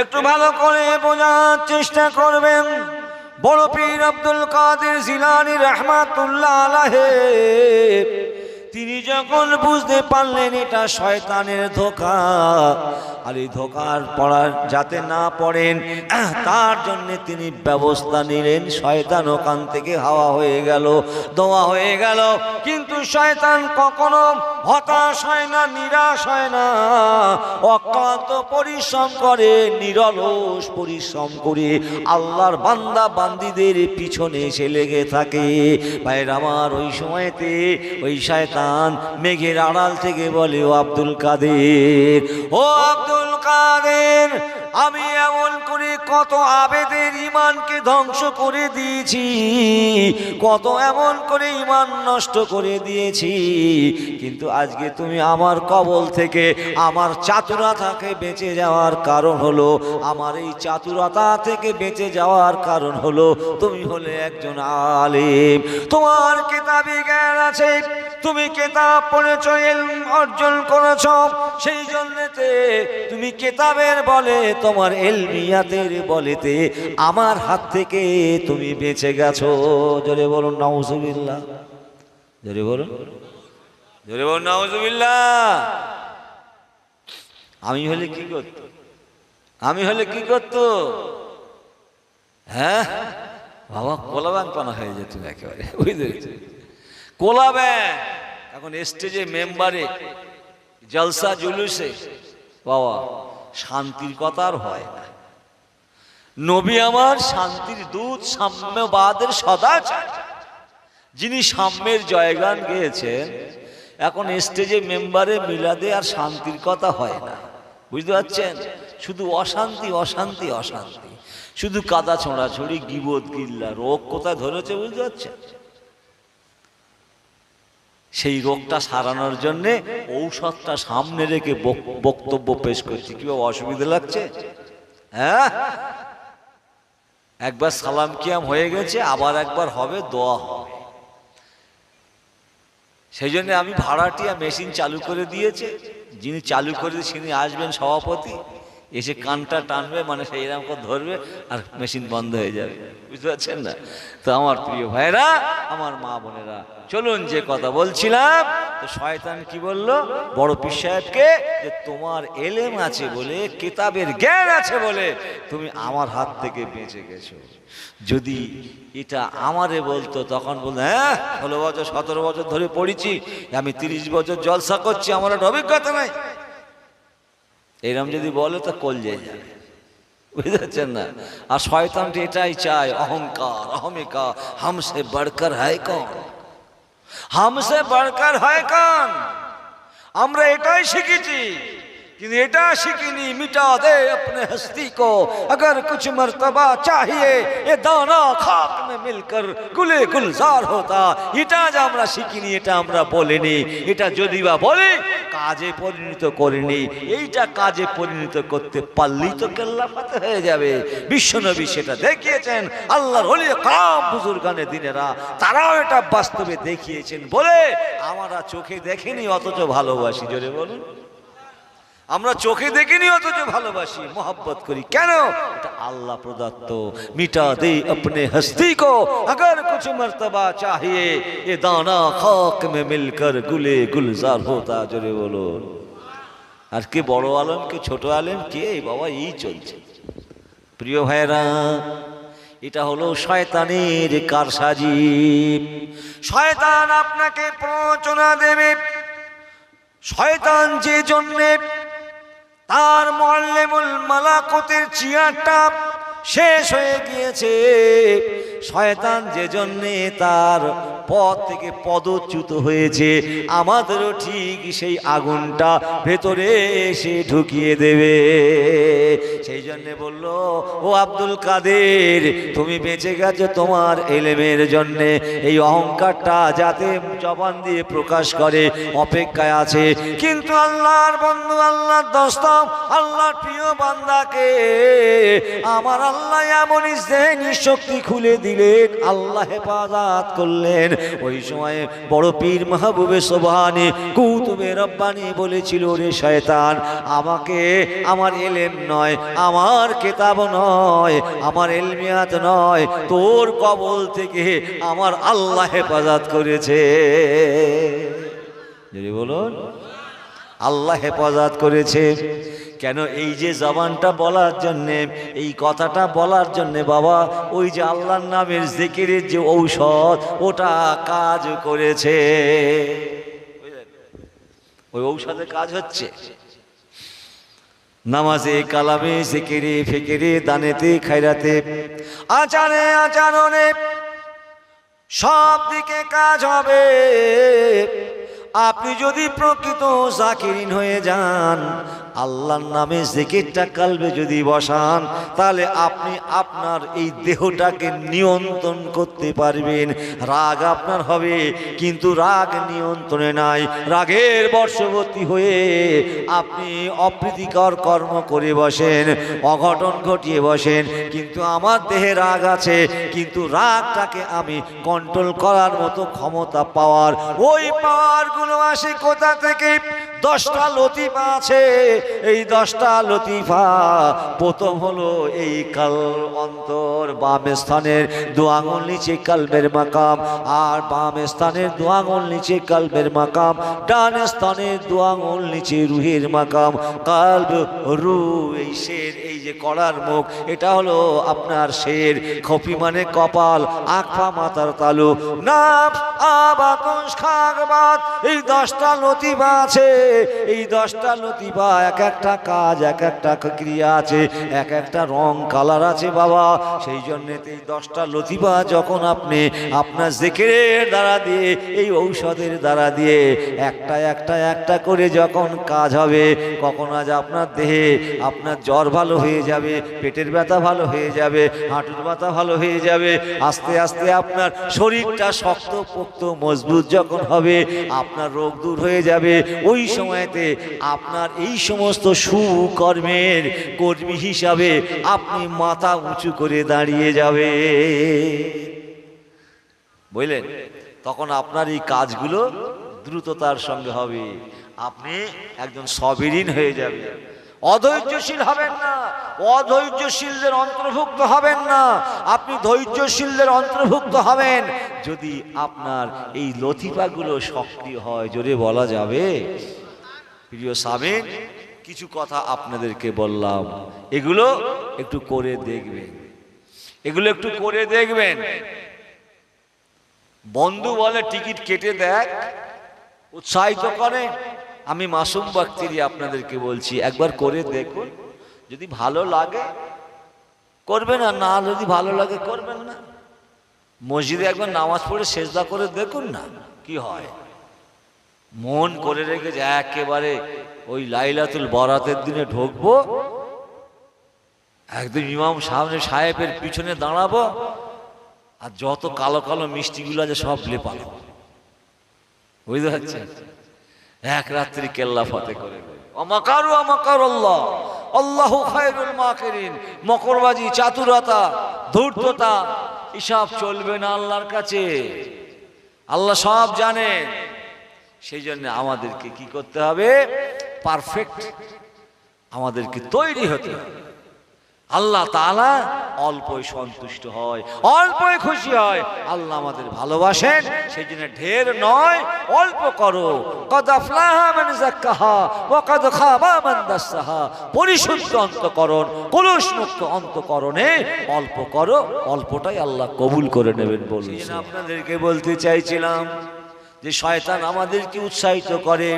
একটু ভালো করে বোঝার চেষ্টা করবেন। বড় পীর আব্দুল কাদের জিলানী রাহমাতুল্লাহ আলাইহি তিনি যখন বুঝতে পারলেন এটা শয়তানের ধোঁকা, আর এই ধোঁকার পড়ার যাতে না পড়েন তার জন্য তিনি ব্যবস্থা নিলেন। শয়তান ওখান থেকে হাওয়া হয়ে গেল, দোয়া হয়ে গেল। কিন্তু শয়তান কখনো হতাশ হয় না, নিরাশ হয় না, অক্লান্ত পরিশ্রম করে, নিরলস পরিশ্রম করে আল্লাহর বান্দা বান্দীদের পিছনে এসে লেগে থাকে। ভাইরা আমার, ওই সময়তে ওই শয়তান মেঘের আড়াল থেকে বলে, ও আব্দুল কাদের, ও আব্দুল কাদের, আমি এমন করে কত আবেদের ইমানকে ধ্বংস করে দিয়েছি, কত এমন করে ইমান নষ্ট করে দিয়েছি, কিন্তু আজকে তুমি আমার কবল থেকে, আমার চাতুরতাকে বেঁচে যাওয়ার কারণ হলো, আমার এই চাতুরতা থেকে বেঁচে যাওয়ার কারণ হলো তুমি হলে একজন আলেম, তোমার কিতাবি জ্ঞান আছে, তুমি কিতাব পড়েছ, ইলম অর্জন করেছ, সেই জন্যতে তুমি কিতাবের বলে, তোমার ইলমিয়াতের বলেতে আমার হাত থেকে তুমি বেঁচে গেছো। জোরে বলুন নাউজুবিল্লাহ, জোরে বলুন, জোরে বলুন নাউজুবিল্লাহ। আমি হলে কি করতো, আমি হলে কি করতো? হ্যাঁ বাবা, কোলা ব্যাংক পানা হয়ে যেত একেবারে, বুঝতে কোলা ব্যাংক। এখন স্টেজে মেম্বারে জলসা জুলুসে বাবা শান্তির কথা আর হয় না। নবী আমার শান্তির দূত, সাম্যবাদের সদাচার, যিনি সাম্যের জয়গান গেয়েছেন, এখন স্টেজে মেম্বারে মিলাদে আর শান্তির কথা হয় না, বুঝতে পারছেন? শুধু অশান্তি অশান্তি অশান্তি, শুধু কাদা ছোঁড়াছড়ি, গিবত গিল্লা। রোগ কোথায় ধরেছে বুঝতে পারছেন? সেই রোগটা সারানোর জন্যে ঔষধটা সামনে রেখে বক্তব্য পেশ করছি। কি অসুবিধা লাগছে? হ্যাঁ, একবার সালাম কিয়াম হয়ে গেছে, আবার একবার হবে, দোয়া হবে। সেই জন্য আমি ভাড়াটিয়া মেশিন চালু করে দিয়েছে, যিনি চালু করে তিনি আসবেন সভাপতি, এসে কানটা টানবে, মানে সেই রকম করে ধরবে, আর মেশিন বন্ধ হয়ে যাবে, বুঝতে পারছেন না? তো আমার প্রিয় ভাইরা, আমার মা বোনেরা, চলুন যে কথা বলছিলাম। তো শয়তান কি বলল বড় পীর সাহেবকে, যে তোমার এলেম আছে বলে, কিতাবের জ্ঞান আছে বলে তুমি আমার হাত থেকে বেঁচে গেছো। যদি এটা আমারে বলতো, তখন বলতো, হ্যাঁ 16 বছর 17 বছর ধরে পড়েছি, আমি 30 বছর জলসা করছি, আমার একটা অভিজ্ঞতা নাই, এরম যদি বলে তো কলজে যাবে, বুঝতে পারছেন না? আর শয়তানটি এটাই চায়, অহংকার, অহমিকা, হামসে বড়কর হয় কौन, হামসে বড়কর হয় कौन। আমরা এটাই শিখেছি, কিন্তু এটা শিখিনি, মিটা দে अपने हस्ती को, अगर कुछ मर्तबा चाहिए ये दाना खाक में मिलकर गुले गुलजार होता। এটা যে আমরা শিখিনি, এটা আমরা বলিনি, এটা যদি বা বলি কাজে পরিণত করিনি। এইটা কাজে পরিণত করতে পারলেই তো কেল্লাফাত হয়ে যাবে। বিশ্বনবী সেটা দেখিয়েছেন, আল্লাহর ওলি কারাম বুজুর্গানে দিনেরা তারাও এটা বাস্তবে দেখিয়েছেন বলে আমরা চোখে দেখিনি অথচ ভালোবাসি। জোরে বলুন, আমরা চোখে দেখিনি অথচ ভালোবাসি, মোহাব্বত করি। কেন? এটা আল্লাহ প্রদত্ত। মিটা দে अपने हस्ती को, अगर कुछ मर्तबा चाहिए ये दाना खाक में मिलकर गुले गुलजार होता। জোরে বলুন। আর কে বড় আলেম, কে ছোট আলেম, কে বাবা, এই চলছে। প্রিয় ভাইরা, এটা হলো শয়তানের কারসাজি। শয়তান আপনাকে প্ররোচনা দেবে। শয়তান যে জন্যে তার মুআল্লিমুল মালাকুতের চেয়ারটা শেষ হয়ে গিয়েছে, শয়তান যে জন্যে তার পদ থেকে পদচ্যুত হয়েছে, আমাদেরও ঠিক সেই আগুনটা ভেতরে এসে ঢুকিয়ে দেবে। সেই জন্যে বলল, ও আব্দুল কাদের, তুমি বেঁচে গেছো তোমার এলেমের জন্যে, এই অহংকারটা যাতে জবান দিয়ে প্রকাশ করে অপেক্ষায় আছে। কিন্তু আল্লাহর বন্ধু, আল্লাহর দোস্ত, আল্লাহর প্রিয় বান্দাকে আমার আল্লাহ এমন ইজ্জেনি শক্তি খুলে দিলেন, আল্লাহ হেফাজত করলেন। ওই সময় বড় পীর মাহবুবে সুবহানি কুতুবে রব্বানি বলেছিল, রে শয়তান, আমাকে আমার এলেম নয়, আমার কিতাব নয়, আমার ইলমিয়াত নয়, তোর কবল থেকে আমার আল্লাহ হেফাজত করেছে। যদি বলুন আল্লাহ হেফাজত করেছে। কেন? এই যে জবানটা বলার জন্যে, এই কথাটা বলার জন্যে বাবা, ওই যে আল্লাহর নামের জিকিরের যে ঔষধ, ওটা কাজ করেছে। ওই ঔষধের কাজ হচ্ছে নামাজে, কালামে, জিকিরে, ফিকিরে, দানেতে, খায়রাতে, আচারে, আচরণে, সব দিকে কাজ হবে। আপনি যদি প্রকৃত জাকিরিন হয়ে যান, আল্লাহর নামে জিকিরটা কালবে যদি বসান, তাহলে আপনি আপনার এই দেহটাকে নিয়ন্ত্রণ করতে পারবেন। রাগ আপনার হবে, কিন্তু রাগ নিয়ন্ত্রণে নাই। রাগের বশবর্তী হয়ে আপনি অপ্রীতিকর কর্ম করে বসেন, অঘটন ঘটিয়ে বসেন। কিন্তু আমার দেহে রাগ আছে, কিন্তু রাগটাকে আমি কন্ট্রোল করার মতো ক্ষমতা, পাওয়ার, ওই পাওয়ারগুলো আসে কোথা থেকে? 10টা লতিফা আছে। এই 10টা লতিফা, প্রথম হলো এই কাল অন্তর, বাম স্থানের 2 আঙুল নিচে কালবের মাকাম, আর বাম স্থানের 2 আঙুল নিচে কালবের মাকাম, ডান স্থানের 2 আঙুল নিচে রুহের মাকাম। কালব, রুহ, এই শের, এই যে কড়ার মুখ, এটা হলো আপনার শের। খফি মানে কপাল, আকফা মাথার তালু, নাফ, আবাতুস, খাগবাত, এই 10টা লতিফা আছে। এই 10টা লতিফা, এক একটা কাজ, এক একটা ক্রিয়া আছে, এক একটা রং কালার আছে বাবা। সেই জন্য এই 10টা লতিফা যখন আপনি আপনার জিকিরের দ্বারা দিয়ে, এই ঔষধের দ্বারা দিয়ে একটা একটা একটা করে যখন কাজ হবে, কখন আজ আপনার দেহে আপনার জ্বর ভালো হয়ে যাবে, পেটের ব্যথা ভালো হয়ে যাবে, হাঁটুর ব্যথা ভালো হয়ে যাবে, আস্তে আস্তে আপনার শরীরটা শক্ত পোক্ত মজবুত যখন হবে, আপনার রোগ দূর হয়ে যাবে। ওই সময়তে আপনার এই সমস্ত সুকর্মের কর্মী হিসাবে আপনি মাথা উঁচু করে দাঁড়িয়ে যাবে, বুঝলেন? তখন আপনার এই কাজগুলো দ্রুততার সঙ্গে হবে। আপনি একজন সবিরিন হয়ে যাবে, অধৈর্যশীল হবেন না, অধৈর্যশীলদের অন্তর্ভুক্ত হবেন না। আপনি ধৈর্যশীলদের অন্তর্ভুক্ত হবেন যদি আপনার এই লতিফাগুলো সক্রিয় হয়। জোরে বলা যাবে? প্রিয় সামিন, কিছু কথা আপনাদেরকে বললাম, এগুলো একটু করে দেখবেন, এগুলো একটু করে দেখবেন। বন্ধু বলে টিকিট কেটে দেখ, উৎসাহিত করে। আমি মাসুম বাক্তিরি আপনাদেরকে বলছি, একবার করে দেখুন, যদি ভালো লাগে করবেন, আর না যদি ভালো লাগে করবেন না। মসজিদে একবার নামাজ পড়ে সেজদা করে দেখুন না কি হয়। মন করে রেখেছে একেবারে ওই লাইলাতুল বরাতের দিনে ঢুকবো, একদম ইমাম সাহেবের পিছনে দাঁড়াবো, আর যত কালো কালো মিষ্টিগুলো আছে সব লেপালো, বুঝতে পারছেন? এক রাত্রি কেল্লা ফতে করে অমাকারু আমাকার আল্লাহ, আল্লাহু খায়রুল মাকিরিন। মকরবাজি, চাতুরতা, ধূর্ততা এসব চলবে না আল্লাহর কাছে। আল্লাহ সব জানেন। সেই জন্য আমাদেরকে কি করতে হবে? পারফেক্ট আমাদেরকে তৈরি হতে হবে। আল্লাহ তাআলা অল্পই সন্তুষ্ট হয়, অল্পই খুশি হয়। আল্লাহ আমাদের ভালোবাসেন, সেই জন্য ঢের নয়, অল্প করো। কদ আফলাহা মান যাক্কাহা ওয়া কদ খাবা মান দাসসাহা। পরিশুদ্ধ অন্তঃকরণ, কলুষমুক্ত অন্তঃকরণে অল্প করো, অল্পটাই আল্লাহ কবুল করে নেবেন বলুন। আপনাদেরকে বলতে চাইছিলাম যে শয়তান আমাদেরকে উৎসাহিত করে,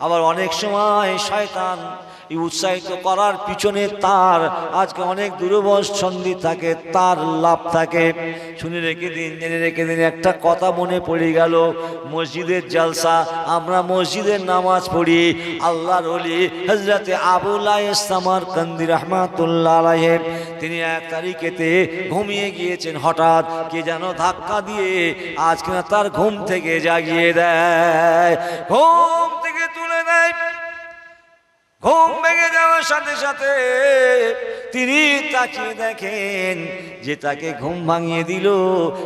আবার অনেক সময় শয়তান এই উৎসাহিত করার পিছনে তার আজকে অনেক দুরবসন্ধি থাকে, তার লাভ থাকে। শুনে রেখে দিন, জেনে রেখে দিন। একটা কথা মনে পড়ে গেল, মসজিদের জলসা, আমরা মসজিদের নামাজ পড়ি। আল্লাহর ওলি হযরতে আবুল সামারকান্দি রাহমাতুল্লাহ আলাইহি, তিনি 1 তারিখেতে ঘুমিয়ে গিয়েছেন। হঠাৎ কে যেন ধাক্কা দিয়ে আজকে তার ঘুম থেকে জাগিয়ে দেয়, ঘুম থেকে তুলে দেয়। ঘুম ভেঙে যাওয়ার সাথে সাথে তিনি তাকিয়ে দেখেন যে তাকে ঘুম ভাঙিয়ে দিল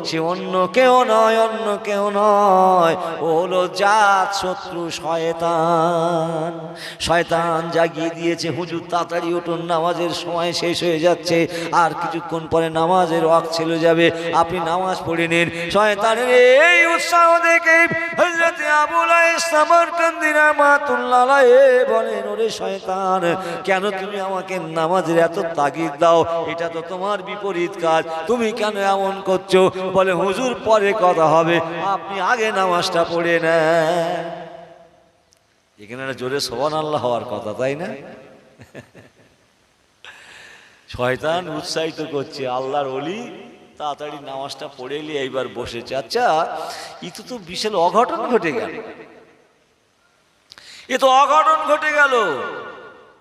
সে অন্য কেউ নয়, অন্য কেউ নয়, ও হলো জাত শত্রু শয়তান। শয়তান জাগিয়ে দিয়েছে, হুজুর তাড়াতাড়ি উঠুন, নামাজের সময় শেষ হয়ে যাচ্ছে, আর কিছুক্ষণ পরে নামাজের ওয়াক্ত ছেলে যাবে, আপনি নামাজ পড়ে নিন। শয়তানের এই উৎসাহ দেখে হযরত আবু লাইস সামারকান্দি রাহমাতুল্লাহ আলাইহি বলেন, ওরে শয়তান, কেন তুমি আমাকে নামাজের এত তাগিদ দাও? এটা তো তোমার বিপরীত কাজ, তুমি কেন এমন করছো? বলে, হুজুর পরে কথা হবে, আপনি আগে নামাজটা পড়ে নেন। এখানে জোরে সুবহানাল্লাহ হওয়ার কথা, তাই না? শয়তান উৎসাহিত করছে, আল্লাহর ওলি তাড়াতাড়ি নামাজটা পড়ে এলি, এইবার বসেছে। আচ্ছা, এটা তো বিশাল অঘটন ঘটে গেল, এ তো অঘটন ঘটে গেল।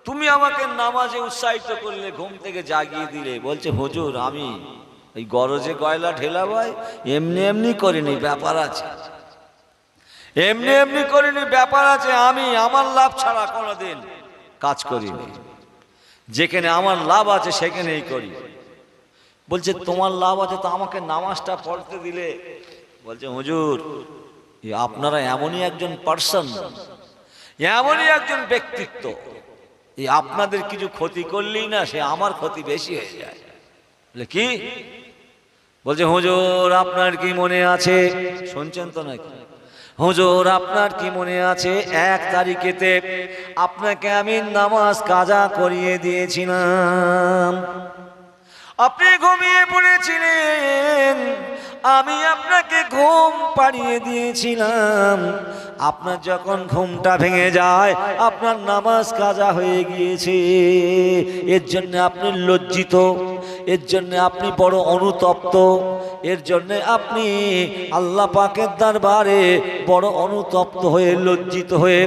তুমি আমাকে নামাজে উৎসাহিত করলে, ঘুম থেকে জাগিয়ে দিলে। বলছে, হুজুর আমি এই গরজে গয়লা ঢেলা ভাই এমনি এমনি করিনি, ব্যাপার আছে, এমনি এমনি করিনি, ব্যাপার আছে। আমি আমার লাভ ছাড়া কোনোদিন কাজ করিনি, যেখানে আমার লাভ আছে সেখানেই করি। বলছে, তোমার লাভ আছে তো আমাকে নামাজটা পড়তে দিলে? বলছে, হুজুর আপনারা এমনই একজন পার্সন, এমনই একজন ব্যক্তিত্ব, এই আপনাদের কিছু ক্ষতি করলেই না সে আমার ক্ষতি বেশি হয়ে যায়। বলে, কি? বলছে, হুজুর আপনার কি মনে আছে, শুনছেন তো নাকি? হুজুর আপনার কি মনে আছে 1 তারিখেতে আপনাকে আমি নামাজ কাজা করিয়ে দিয়েছিলাম, আপনি ঘুমিয়ে পড়েছিলেন, আমি আপনাকে ঘুম পাড়িয়ে দিয়েছিলাম। আপনার যখন ঘুমটা ভেঙে যায় আপনার নামাজ কাজা হয়ে গিয়েছে, এর জন্য আপনি লজ্জিত, এর জন্য আপনি বড় অনুতপ্ত, এর জন্য আপনি আল্লাহ পাকের দরবারে বড় অনুতপ্ত হয়ে, লজ্জিত হয়ে,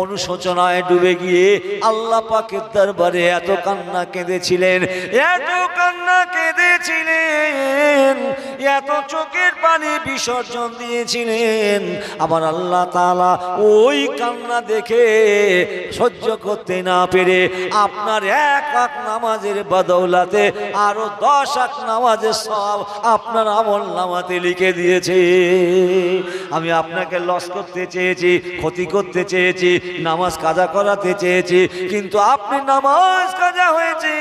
অনুশোচনায় ডুবে গিয়ে আল্লাহ পাকের দরবারে এত কান্না কেঁদেছিলেন, এত কান্না কেঁদেছিলেন, এত চোখের পানি বিসর্জন দিয়েছিলেন। আবার আল্লাহ তাআলা ওই কান্না দেখে সহ্য করতে না পেরে আপনার 1 ওয়াক্ত নামাজের বদৌলতে আরো 10 ওয়াক্ত নামাজের সওয়াব আপনার আমলনামাতে লিখে দিয়েছে। আমি আপনাকে লস করতে চেয়েছি, ক্ষতি করতে চেয়েছি, নামাজ কাজা করাতে চেয়েছি, কিন্তু আপনি নামাজ কাজা হয়েছে,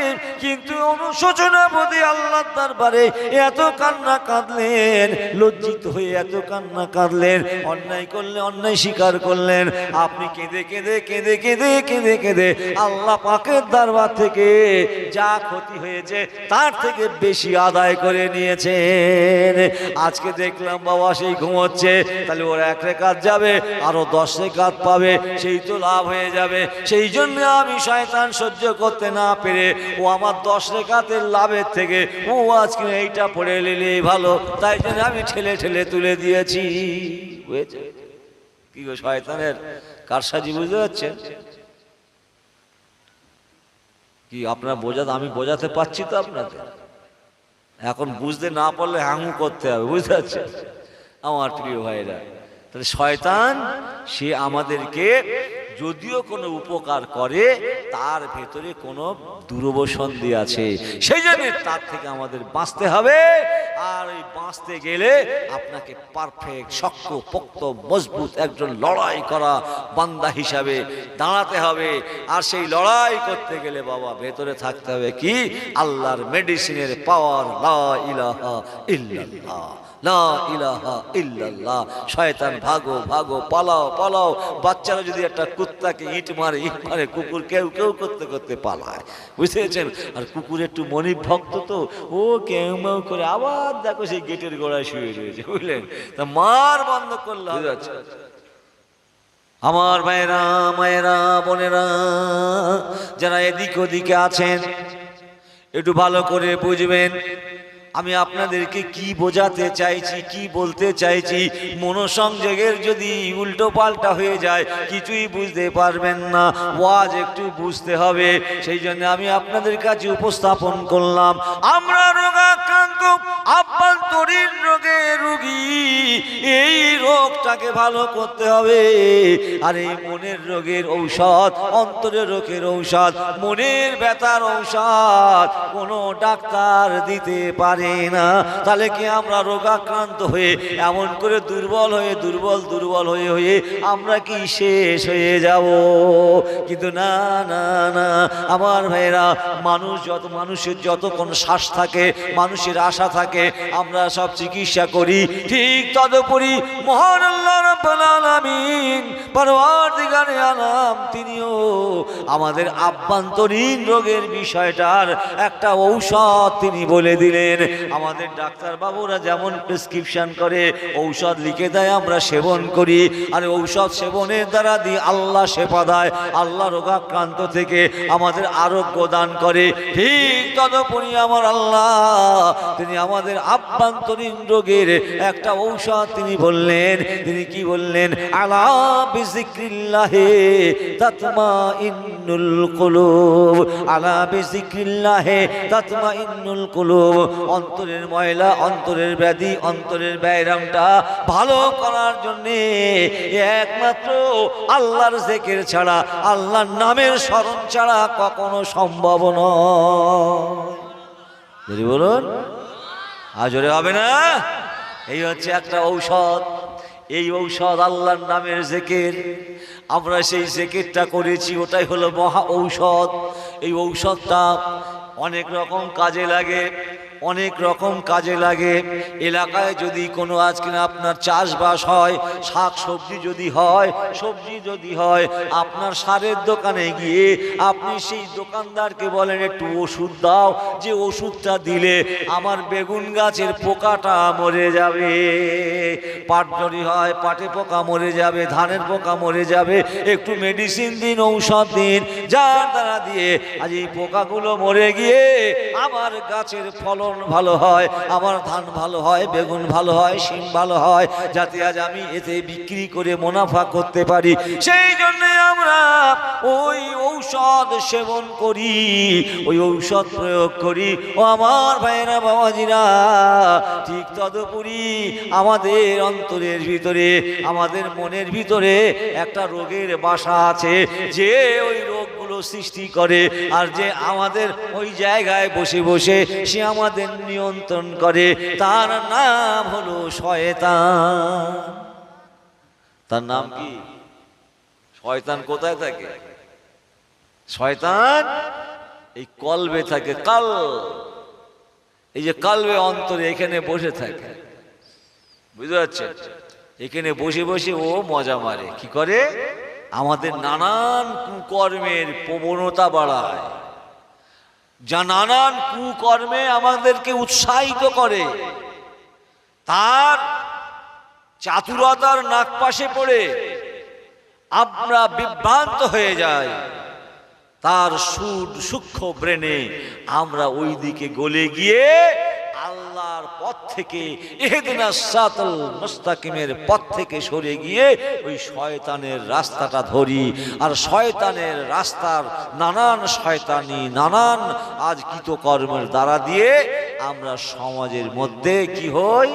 কিন্তু অনুশোচনা বোধে আল্লাহর দরবারে এত কান্না কাঁদলেন, লজ্জিত হয়ে এত কান্না কাঁদলেন, অন্যায় করলে অন্যায় স্বীকার করলেন, আপনি কেঁদে কেঁদে কেঁদে কেঁদে কেঁদে কেঁদে আল্লাহ পাকের দরবার থেকে যা ক্ষতি হয়েছে তার থেকে বেশি আদায় করে নিয়েছেন। আজকে দেখলাম বাবা সেই ঘুমোচ্ছে, তাহলে ওর 1 রাকাত যাবে, আরো 10 রাকাত পাবে, সেই তো লাভ হয়ে যাবে। সেই জন্য আমি শয়তান সহ্য করতে না পেরে ও আমার 10 রাকাতের লাভের থেকে ও আজকে এইটা পড়ে নিলে ভালো, তাই জন্য আমি ঠেলে ঠেলে তুলে দিয়েছি। বুঝেছে কি গো শয়তানের কারসাজি? বুঝতে পারছেন কি? আপনারা বোঝাতে, আমি বোঝাতে পারছি তো আপনাদের? এখন বুঝতে না পারলে হাঙু করতে হবে, বুঝতে পারছেন আমার প্রিয় ভাইরা? তাহলে শয়তান সে আমাদেরকে যদিও কোনো উপকার করে তার ভেতরে কোনো দুরবসন্ধি আছে, সেই জন্য তার থেকে আমাদের বাঁচতে হবে। আর এই বাঁচতে গেলে আপনাকে পারফেক্ট, শক্ত, পোক্ত, মজবুত একজন লড়াই করা বান্দা হিসাবে দাঁড়াতে হবে। আর সেই লড়াই করতে গেলে বাবা ভেতরে থাকতে হবে কি? আল্লাহর মেডিসিনের পাওয়ার, লা ইলাহা ইল্লাল্লাহ, লা ইলাহা ইল্লাল্লাহ। শয়তান ভাগো ভাগো, পালাও পালাও। বাচ্চারা যদি একটা কুত্তাকে ইট মারে, কুকুর কেউ কেউ করতে করতে পালায়, বুঝতে পেরেছেন? আর কুকুর একটু মনিব ভক্ত তো, ও কেউ মেউ করে আবার দেখো সেই গেটের গোড়ায় শুয়ে রয়েছে, বুঝলেন? তা মার বন্ধ করলে হবে। আমার ভাইরা, মায়েরা, বোনেরা যারা এদিক ওদিকে আছেন একটু ভালো করে বুঝবেন আমি আপনাদেরকে কি বোঝাতে চাইছি, কি বলতে চাইছি। মনোসংযোগের যদি উল্টো পাল্টা হয়ে যায় কিছুই বুঝতে পারবেন না, ওয়াজ একটু বুঝতে হবে। সেই জন্য আমি আপনাদের কাছে উপস্থাপন করলাম, আমরা রোগাক্রান্ত আক্রান্ত আভ্যন্তরীণ রোগে রোগী, এই রোগটাকে ভালো করতে হবে। আর এই মনের রোগের ঔষধ, অন্তরের রোগের ঔষধ, মনের ব্যথার ঔষধ কোনো ডাক্তার দিতে পারে না। তাহলে কি আমরা রোগাক্রান্ত হয়ে এমন করে দুর্বল হয়ে আমরা কি শেষ হয়ে যাব? কিন্তু না না না আমার ভাইরা, মানুষের যতক্ষণ শ্বাস থাকে, মানুষের আশা থাকে, আমরা সব চিকিৎসা করি। ঠিক তদুপরি মহান আল্লাহ রাব্বুল আলামিন পরওয়ারদিগারে আলাম তিনিও আমাদের আভ্যন্তরীণ রোগের বিষয়টার একটা ঔষধ তিনি বলে দিলেন। আমাদের ডাক্তার বাবুরা যেমন প্রেসক্রিপশন করে, ঔষধ লিখে দেয়, আমরা সেবন করি। আর ঔষধ সেবনের দ্বারা দিয়ে আল্লাহ শেফা দেয়, আল্লাহ রোগাক্রান্ত থেকে আমাদের আরোগ্য দান করে। ঠিক তদুপরি আমার আল্লাহ তিনি আমাদের আভ্যন্তরীণ রোগের একটা ঔষধ তিনি বললেন। তিনি কি বললেন? আলা বিযিকরিল্লাহি তাতমাইন্নুল কুলুব, আলা বিযিকরিল্লাহি তাতমাইন্নুল কুলুব। অন্তরের ময়লা, অন্তরের ব্যাধি, অন্তরের ব্যায়ামটা ভালো করার জন্য একমাত্র আল্লাহর জিকির ছাড়া, আল্লাহর নামের স্মরণ ছাড়া কখনো সম্ভব নয়। বলুন আজরে হবে না? এই হচ্ছে একটা ঔষধ। এই ঔষধ আল্লাহর নামের জিকির। আমরা সেই জিকিরটা করেছি, ওটাই হলো মহা ঔষধ। এই ঔষধটা অনেক রকম কাজে লাগে, অনেক রকম কাজে লাগে। এলাকায় যদি কোনো আজকে আপনার চাষবাস হয়, শাক সবজি যদি হয়, আপনার সারের দোকানে গিয়ে আপনি সেই দোকানদারকে বলেন একটু ওষুধ দাও, যে ওষুধটা দিলে আমার বেগুন গাছের পোকাটা মরে যাবে। পাট যদি হয়, পাটে পোকা মরে যাবে, ধানের পোকা মরে যাবে, একটু মেডিসিন দিন, ঔষধ দিন, যার দ্বারা দিয়ে আজ এই পোকাগুলো মরে গিয়ে আমার গাছের ফলন ভালো হয়, আমার ধান ভালো হয়, বেগুন ভালো হয়, শিম ভালো হয়, যাতে আজ আমি এতে বিক্রি করে মুনাফা করতে পারি। সেই জন্য আমরা ওই ঔষধ সেবন করি, ওই ঔষধ প্রয়োগ করি। ও আমার ভাইয়েরা, বাবাজিরা, ঠিক তদুপরি আমাদের অন্তরের ভিতরে, আমাদের মনের ভিতরে একটা রোগের বাসা আছে, যে ওই রোগগুলো সৃষ্টি করে। আর যে আমাদের ওই জায়গায় বসে বসে সে আমাদের নিয়ন্ত্রণ করে, তার নাম হলো শয়তান। তার নাম কি? শয়তান কোথায় থাকে? শয়তান এই কলবে থাকে। কাল, এই যে কালবে, অন্তরে, এখানে বসে থাকে, বুঝতে পারছেন? এখানে বসে বসে ও মজা মারে। কি করে? আমাদের নানান কুকর্মের প্রবণতা বাড়ায়, যা নানান কুকর্মে আমাদেরকে উৎসাহিত করে। তার চাতুরতার নাগপাশে পড়ে আমরা বিভ্রান্ত হয়ে যাই। তার সূক্ষ্ম ব্রেনে আমরা ওই দিকে গলে গিয়ে আল্লাহর পথ থেকে, ইহদিনাস সিরাতাল মুস্তাকিমের পথ থেকে সরে গিয়ে ওই শয়তানের রাস্তাটা ধরি। আর শয়তানের রাস্তার নানান শয়তানি, নানান আজ কৃতকর্মের দ্বারা দিয়ে আমরা সমাজের মধ্যে কি হই?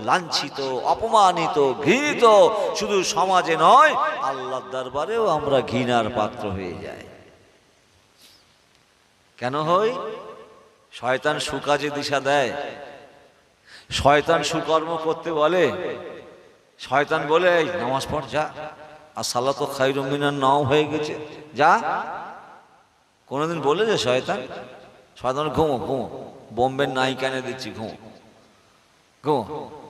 লাঞ্ছিত, অপমানিত, ঘৃণিত। শুধু সমাজে নয়, আল্লাহর দরবারেও আমরা ঘৃণার পাত্র হয়ে যাই। কেন হই? শয়তান সুকাজে দিশা দেয়, শয়তান সুকর্ম করতে বলে। শয়তান বলে এই নামাজ পড়, যা, আর সালাতু খায়রুম মিনান নাও হয়ে গেছে, যা। কোনোদিন বলে যে শয়তান? শয়তান ঘুমো ঘুমো, বোম্বের নায়িকা এনে দিচ্ছি, ঘুমো ঘুমো।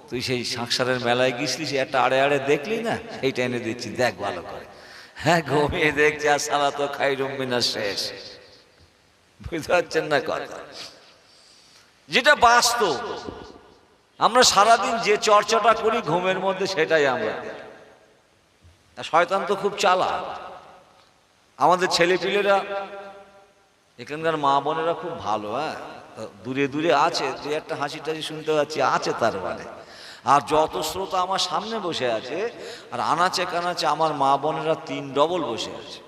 তুই সেই সংসারের মেলায় গিয়েছিলি, সে একটা আড়ে আড়ে দেখলি না, সেইটা এনে দিচ্ছি, দেখ ভালো করে। হ্যাঁ, ঘুমিয়ে দেখছে আর সালাতু খায়রুম মিনাস শেষ। বুঝতে পারছেন না কথা? যেটা বাস্তব। আমরা সারাদিন যে চর্চাটা করি ঘুমের মধ্যে, সেটাই আমরা। শয়তান তো খুব চালাক। আমাদের ছেলেপিলেরা, এখানকার মা বোনেরা খুব ভালো। হ্যাঁ, দূরে দূরে আছে, যে একটা হাসি টাসি শুনতে পাচ্ছি, আছে তার মানে। আর যত শ্রোতা আমার সামনে বসে আছে, আর আনাচে কানাচে আমার মা বোনেরা 3 ডবল বসে আছে,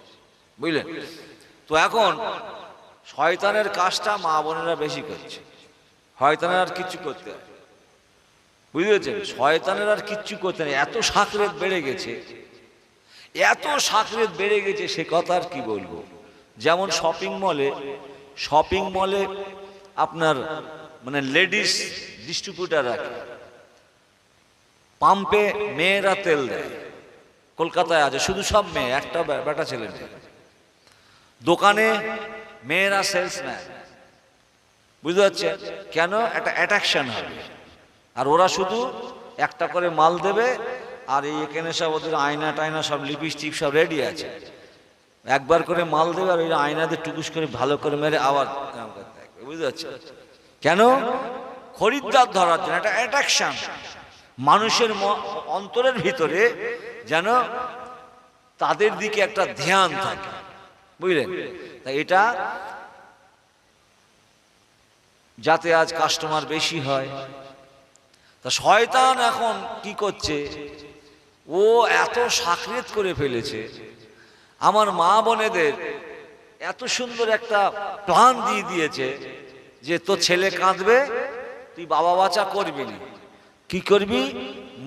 বুঝলেন তো? এখন শয়তানের কাজটা মা বোনেরা বেশি করছে। শয়তানের আর কিচ্ছু করতে হয়, বুঝেছেন? শয়তানের আর কিচ্ছু করতে নেই, এত সাকরেত বেড়ে গেছে, এত সাকরেত বেড়ে গেছে, সে কথা আর কি বলবো। যেমন শপিং মলে আপনার মানে লেডিস ডিস্ট্রিবিউটার রাখে, পাম্পে মেয়েরা তেল দেয়, কলকাতায় আছে শুধু সব মেয়ে, একটা বেটা ছেলে নেই। দোকানে মেয়েরা সেলসম্যান, বুঝতে পারছেন? কেন? একটা অ্যাট্রাকশন হবে, আর ওরা শুধু একটা করে মাল দেবে, আর এই এখানে সব ওদের আয়না টায়না সব লিপস্টিক সব রেডি আছে, একবার করে মাল দেবে আর ওই আয়নাতে টুকুস করে ভালো করে মেরে আবার, বুঝতে পারছেন? কেন? খরিদ্দার ধরার জন্য, একটা অ্যাট্রাকশন মানুষের অন্তরের ভিতরে, যেন তাদের দিকে একটা ধ্যান থাকে, বুঝলেন? তাই এটা যাতে আজ কাস্টমার বেশি হয়, তা শয়তান এখন কি করছে, ও এত সাকরেত করে ফেলেছে। আমার মা বোনেদের এত সুন্দর একটা প্ল্যান দিয়ে দিয়েছে যে তোর ছেলে কাঁদবে, তুই বাবা বাচ্চা করবি না, কি করবি?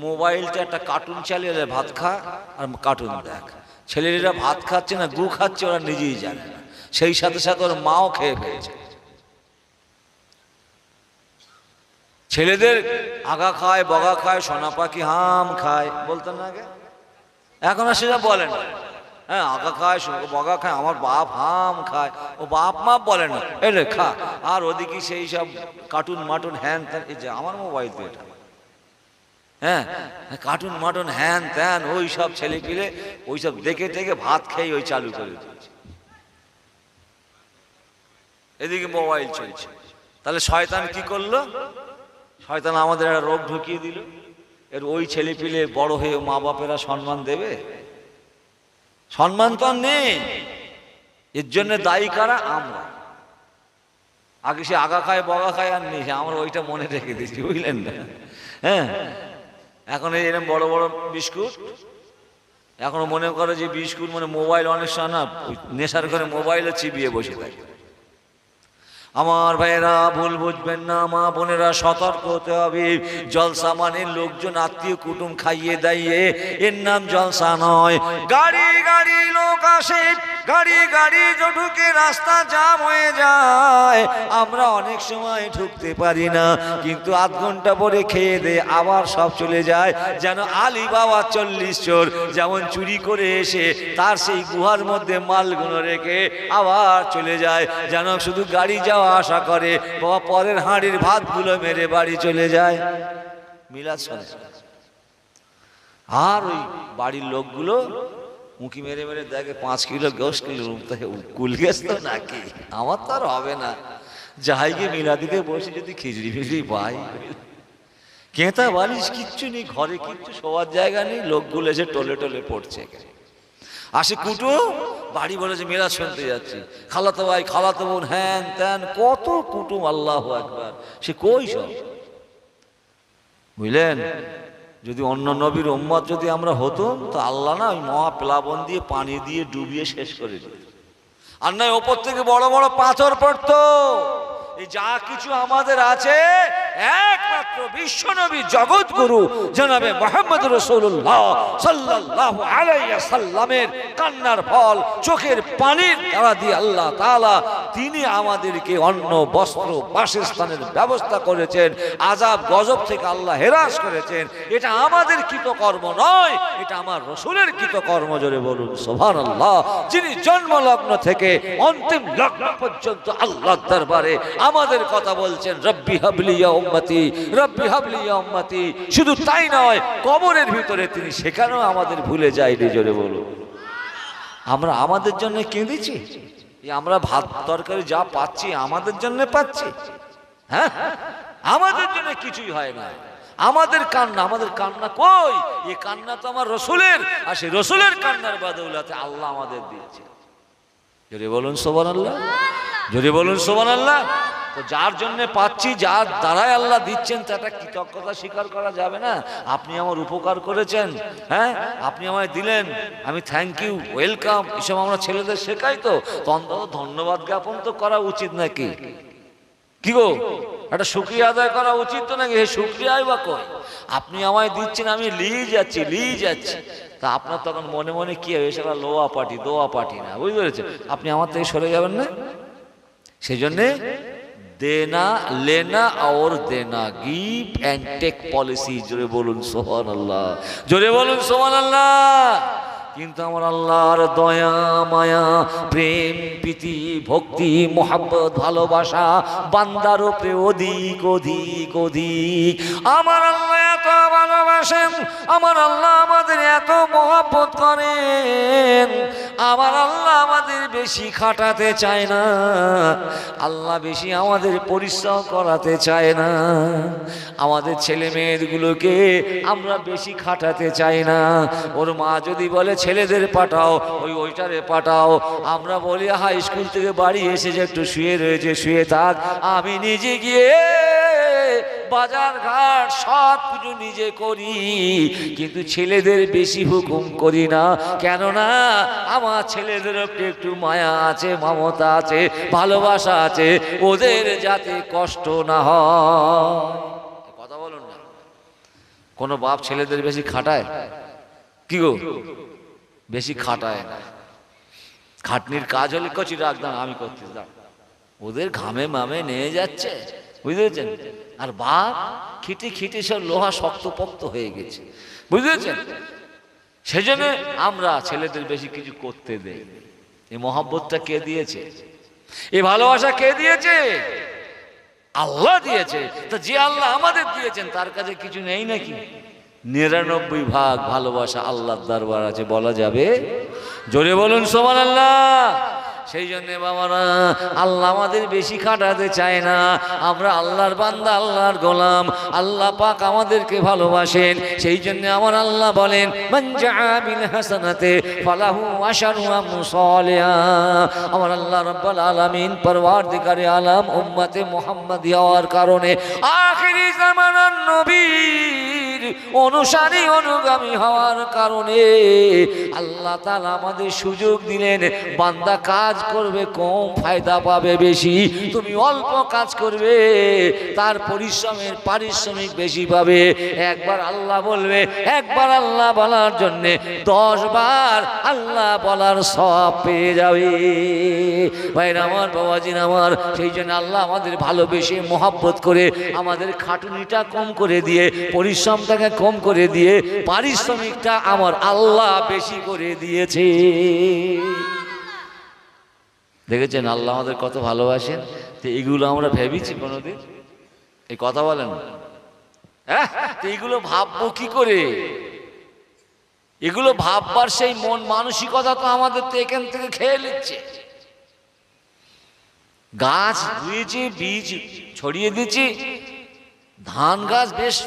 মোবাইলটা একটা কার্টুন চালিয়ে ভাত খা আর কার্টুন দেখ। ছেলেরা ভাত খাচ্ছে না গু খাচ্ছে, ওরা নিজেই জানে না, সেই সাথে সাথে ওর মাও খেয়ে ফেলছে। ছেলেদের আগা খায়, বগা খায়, সোনা পাখি হাম খায়, বলতেন না আগে, এখন আর সেটা বলেন না। হ্যাঁ, আগা খায়, বগা খায়, আমার বাপ হাম খায়, ও বাপ মাপ বলে না, এলে খা। আর ওদিকে সেই সব কার্টুন মাটুন হ্যান ত্যান, এই যে আমার মোবাইল তো এটা, হ্যাঁ কার্টুন মাটুন হ্যান ত্যান, ওই সব ছেলে পিলে ওই সব দেখে দেখে ভাত খেয়ে ওই চালু করে দিচ্ছে, এদিকে মোবাইল চলছে। তাহলে শয়তান কি করলো? শয়তান আমাদের একটা রোগ ঢুকিয়ে দিল। এর ওই ছেলে পিলে বড় হয়ে মা বাপেরা সম্মান দেবে? সম্মান তো আর নেই। এর জন্য দায়ী কারা? আমরা। আগে সে আগা খায় বগা খায় আর নেই, আমরা ওইটা মনে রেখে দিচ্ছি, বুঝলেন না? হ্যাঁ, এখন এই এরকম বড় বড় বিস্কুট, এখনো মনে করে যে বিস্কুট মানে মোবাইল, অনেক সময় না নেশার করে মোবাইলে চিবিয়ে বসে থাকে। আমার ভাইয়েরা ভুল বুঝবেন না, মা বোনেরা সতর্ক হতে হবে। জলসা মানে লোকজন আত্মীয় কুটুম খাইয়ে দাইয়ে, এর নাম জলসা নয়। গাড়ি গাড়ি লোক আসে, গাড়ি গাড়ি ঢুকে রাস্তা জাম হয়ে যায়, আমরা অনেক সময় ঢুকতে পারি না, কিন্তু আধ ঘন্টা পরে খেয়ে দে আবার সব চলে যায়। যেন আলী বাবা 40 চোর যেমন চুরি করে এসে তার সেই গুহার মধ্যে মালগুলো রেখে আবার চলে যায়, যেন শুধু গাড়ি যাওয়া আশা করে, বাবা পরের হাঁড়ির ভাতগুলো মেরে বাড়ি চলে যায়। মিলাদ শোনে। আর ওই বাড়ির লোকগুলো উঁকি মেরে মেরে দেখে 5 কিলো 10 কিলো কুল গেছ তো নাকি, আমার তো আর হবে না, যাই গিয়ে মিলাদিতে বসে যদি খিচড়ি ফিচড়ি পাই। কেঁতা বালিশ কিচ্ছু নেই ঘরে, কিচ্ছু শোয়ার জায়গা নেই, লোকগুলো এসে টলে টলে পড়ছে। আসে কুটুম, বাড়ি বলে যে মিলাদ শুনতে যাচ্ছি, খালাতো ভাই খালাতো বোন হ্যান ত্যান, কত কুটুম, আল্লাহু আকবার। সে কই সব, বুঝলেন? যদি অন্য নবীর উম্মত যদি আমরা হতাম, তো আল্লাহ না ওই মহা প্লাবন দিয়ে পানি দিয়ে ডুবিয়ে শেষ করে দিত, আর নয় ওপর থেকে বড় বড় পাথর পড়তো। এই যা কিছু আমাদের আছে একমাত্র বিশ্বনবী জগৎগুরু জনাবে মুহাম্মদ রাসূলুল্লাহ সাল্লাল্লাহু আলাইহি ওয়াসাল্লামের কান্নার ফল, চোখের পানির দ্বারা দিয়ে আল্লাহ তাআলা তিনি আমাদেরকে অন্ন বস্ত্র বাসস্থানের ব্যবস্থা করেছেন, আযাব গজব থেকে আল্লাহ হেরাস করেছেন। এটা আমাদের কৃতকর্ম নয়, এটা আমার রাসূলের কৃতকর্ম। জোরে বলুন সুবহানাল্লাহ। যিনি জন্মলগ্ন থেকে অন্তিম লগ্ন পর্যন্ত আল্লাহর দরবারে আমাদের কথা বলছেন, রব্বি হাবলি ইয়া উম্মতি, রব্বি হাবলি ইয়া উম্মতি। শুধু তাই নয়, কবরের ভিতরে তিনি সেখানেও আমাদের ভুলে যায়নি। জোরে বলুন। আমরা আমাদের জন্য কেঁদেছি, আমরা ভাত তরকারি যা পাচ্ছি আমাদের জন্য পাচ্ছি, হ্যাঁ আমাদের জন্য কিছুই হয় না। আমাদের কান্না কই? এই কান্না তো আমার রসুলের, আর সেই রসুলের কান্নার বাদৌলাতে আল্লাহ আমাদের দিয়েছে। জোরে বলুন সুবহানাল্লাহ, জোরে বলুন সুবহানাল্লাহ। তো যার জন্য পাচ্ছি, যার দ্বারাই আল্লাহ দিচ্ছেন, তাটা কৃতজ্ঞতা স্বীকার করা যাবে না? আপনি আমার উপকার করেছেন, হ্যাঁ আপনি আমায় দিলেন, আমি থ্যাংক ইউ, ওয়েলকাম, এসব আমরা ছেলেদের শেখাই। তো অন্তত ধন্যবাদ জ্ঞাপন তো করা উচিত নাকি? কি গো, একটা শুকরিয়া আদায় করা উচিত তো নাকি? হে শুকরিয়াই বা কই, আপনি আমায় দিচ্ছেন, আমি নিয়ে যাচ্ছি। তা আপনার তখন মনে মনে কি হবে, সেটা লোয়া পার্টি দোয়া পার্টি না, বুঝতে পেরেছেন? আপনি আমার থেকে সরে যাবেন না। সেই জন্যে দেনা লেনা और देना, गिव एंड टेक पॉलिसी, জোরে বলুন সুবহানাল্লাহ, জোরে বলুন সুবহানাল্লাহ। কিন্তু আমার আল্লাহর দয়া মায়া প্রেম প্রীতি ভক্তি মোহাব্বত ভালোবাসা বান্দার উপরে অধিক অধিক অধিক। আমার আল্লাহ এত ভালোবাসেন, আমার আল্লাহ আমাদের এত মোহাব্বত করেন, আমার আল্লাহ আমাদের বেশি খাটাতে চায় না, আল্লাহ বেশি আমাদের পরিশ্রম করাতে চায় না। আমাদের ছেলে মেয়েগুলোকে আমরা বেশি খাটাতে চাই না। ওর মা যদি বলে ছেলেদের পাঠাও, ওইটারে পাঠাও, আমরা বলি হাই স্কুল থেকে বাড়ি এসে যে একটু শুয়ে রয়েছে, শুয়ে থাক, আমি নিজে গিয়ে বাজার ঘাট সব কিছু নিজে করি, কিন্তু ছেলেদের বেশি হুকুম করি না। কেননা আমার ছেলেদের একটু মায়া আছে, মমতা আছে, ভালোবাসা আছে, ওদের যাতে কষ্ট না হয়। কথা বলুন না, কোনো বাপ ছেলেদের বেশি খাটায় কি গো? বেশি খাটায় না। খাটনির কাজ হলে কচি রাখতাম আমি করতে, ওদের ঘামে মামে নিয়ে যাচ্ছে, বুঝতে পেরেছেন? আর বাপ খিটে সব লোহা শক্ত পক্ত হয়ে গেছে, বুঝতে পেরেছেন? সেই জন্য আমরা ছেলেদের বেশি কিছু করতে দেই। এই মহব্বতটা কে দিয়েছে? এই ভালোবাসা কে দিয়েছে? আল্লাহ দিয়েছে। তা যে আল্লাহ আমাদের দিয়েছেন তার কাছে কিছু নেই নাকি? 99 ভাগ ভালোবাসা আল্লাহর দরবার আছে, বলা যাবে? জোরে বলুন সুবহানাল্লাহ। সেই জন্য বাবারা, আল্লাহ আমাদের বেশি খাটাতে চায় না। আমরা আল্লাহর বান্দা, আল্লাহর গোলাম, আল্লাহ পাক আমাদেরকে ভালোবাসেন। সেই জন্য আমার আল্লাহ বলেন, মান জাআ বিল হাসানাতি ফালাহু আশরু আমসালিহা। আমার আল্লাহ রাব্বুল আলামিন পরওয়ারদিগারে আলাম উম্মতে মুহাম্মাদিয়া হওয়ার কারণে, আখিরি জামানার নবীর অনুসারী অনুগামী হওয়ার কারণে আল্লাহ তাআলা আমাদের সুযোগ দিলেন, বান্দা কাজ করবে কম, ফায়দা পাবে বেশি। তুমি অল্প কাজ করবে, তার পরিশ্রমের পারিশ্রমিক বেশি পাবে। একবার আল্লাহ বলবে, একবার আল্লাহ বলার জন্য 10 বার আল্লাহ বলার সওয়াব পেয়ে যাবে। ভাইরা আমার, বাবাজিন আমার, সেই জন্য আল্লাহ আমাদের ভালোবেসে মোহাব্বত করে আমাদের খাটুনিটা কম করে দিয়ে, পরিশ্রমটাকে কম করে দিয়ে, পারিশ্রমিকটা আমার আল্লাহ বেশি করে দিয়েছে। দেখেছেন আল্লাহ আমাদের কত ভালোবাসেন? তো এইগুলো আমরা ভেবেছি কোনোদিন? এই কথা বলেন, হ্যাঁ? তো এইগুলো ভাববো কি করে? এগুলো ভাববার সেই মন মানসিকতা তো আমাদের তো এখান থেকে খেয়ে নিচ্ছে। গাছ রুয়েছি, বীজ ছড়িয়ে দিচ্ছি, ধান গাছ বেশ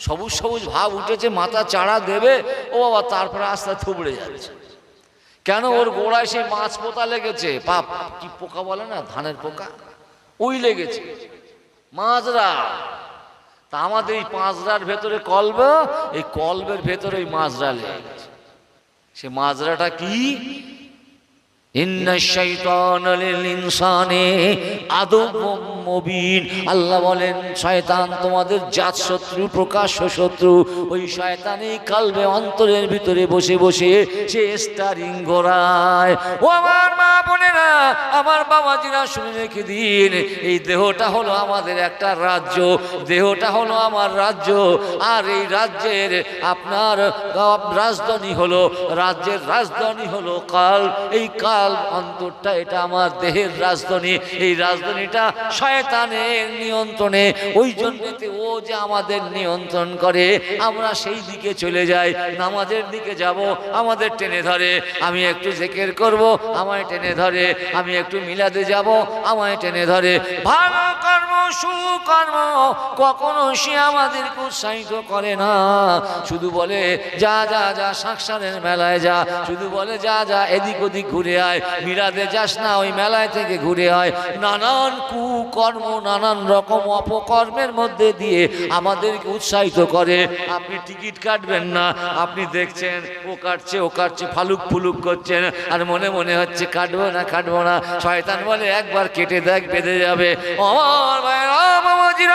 সবুজ সবুজ ভাব উঠেছে, মাথা চারা দেবে, ও বাবা, তারপরে আস্তে থুবড়ে যাচ্ছে। কেন? ওর গোড়ায় সেই মাছ পোতা লেগেছে, পাপ কি পোকা বলে না, ধানের পোকা, ওই লেগেছে, মাজরা। তা আমাদের এই মাজরার ভেতরে কলব, এই কলবের ভেতরে এই মাজরা লেগে গেছে। সে মাজরাটা কি? ইন্নাশ শাইতানা লিল ইনসানি আদুউম মুবিন। আল্লাহ বলেন, শয়তান তোমাদের জাত শত্রু, প্রকাশ্য শত্রু। ওই শয়তানই কলবে, অন্তরের ভিতরে বসে বসে সে স্টারিং ঘোরায়। ও আমার মা বোনেরা, আমার বাবাজিরা, শুনে রেখে দিন, এই দেহটা হলো আমাদের একটা রাজ্য, দেহটা হলো আমার রাজ্য। আর এই রাজ্যের আপনার রাজধানী হলো, রাজ্যের রাজধানী হলো কাল। এই কাল অন্তরটা, এটা আমার দেহের রাজধানী। এই রাজধানীটা শয়তানের নিয়ন্ত্রণে। ওই জন্যতে ও যে আমাদের নিয়ন্ত্রণ করে, আমরা সেই দিকে চলে যাই। নামাজের দিকে যাব, আমাদের টেনে ধরে। আমি একটু জিকির করব, আমায় টেনে ধরে। আমি একটু মিলাদে যাব, আমায় টেনে ধরে। ভালো কর্ম, সুকর্ম কখনো সে আমাদেরকে উৎসাহিত করে না। শুধু বলে যা যা যা, সাংসারের মেলায় যা। শুধু বলে যা যা, এদিক ওদিক ঘুরে আয়। মিলাদে যাস না, ওই মেলায় থেকে ঘুরে আয়। নানান কুকর্ম, নানান রকম অপকর্মের মধ্যে দিয়ে আমাদেরকে উৎসাহিত করে। আপনি টিকিট কাটবেন না, আপনি দেখছেন ও কাটছে, ও কাটছে, ফালুক ফুলুক করছেন, আর মনে মনে হচ্ছে কাটবো না, কাটবো না। শয়তান বলে একবার কেটে দেখ, বেঁধে যাবে। আমার ভাইরা, বাবাজিরা,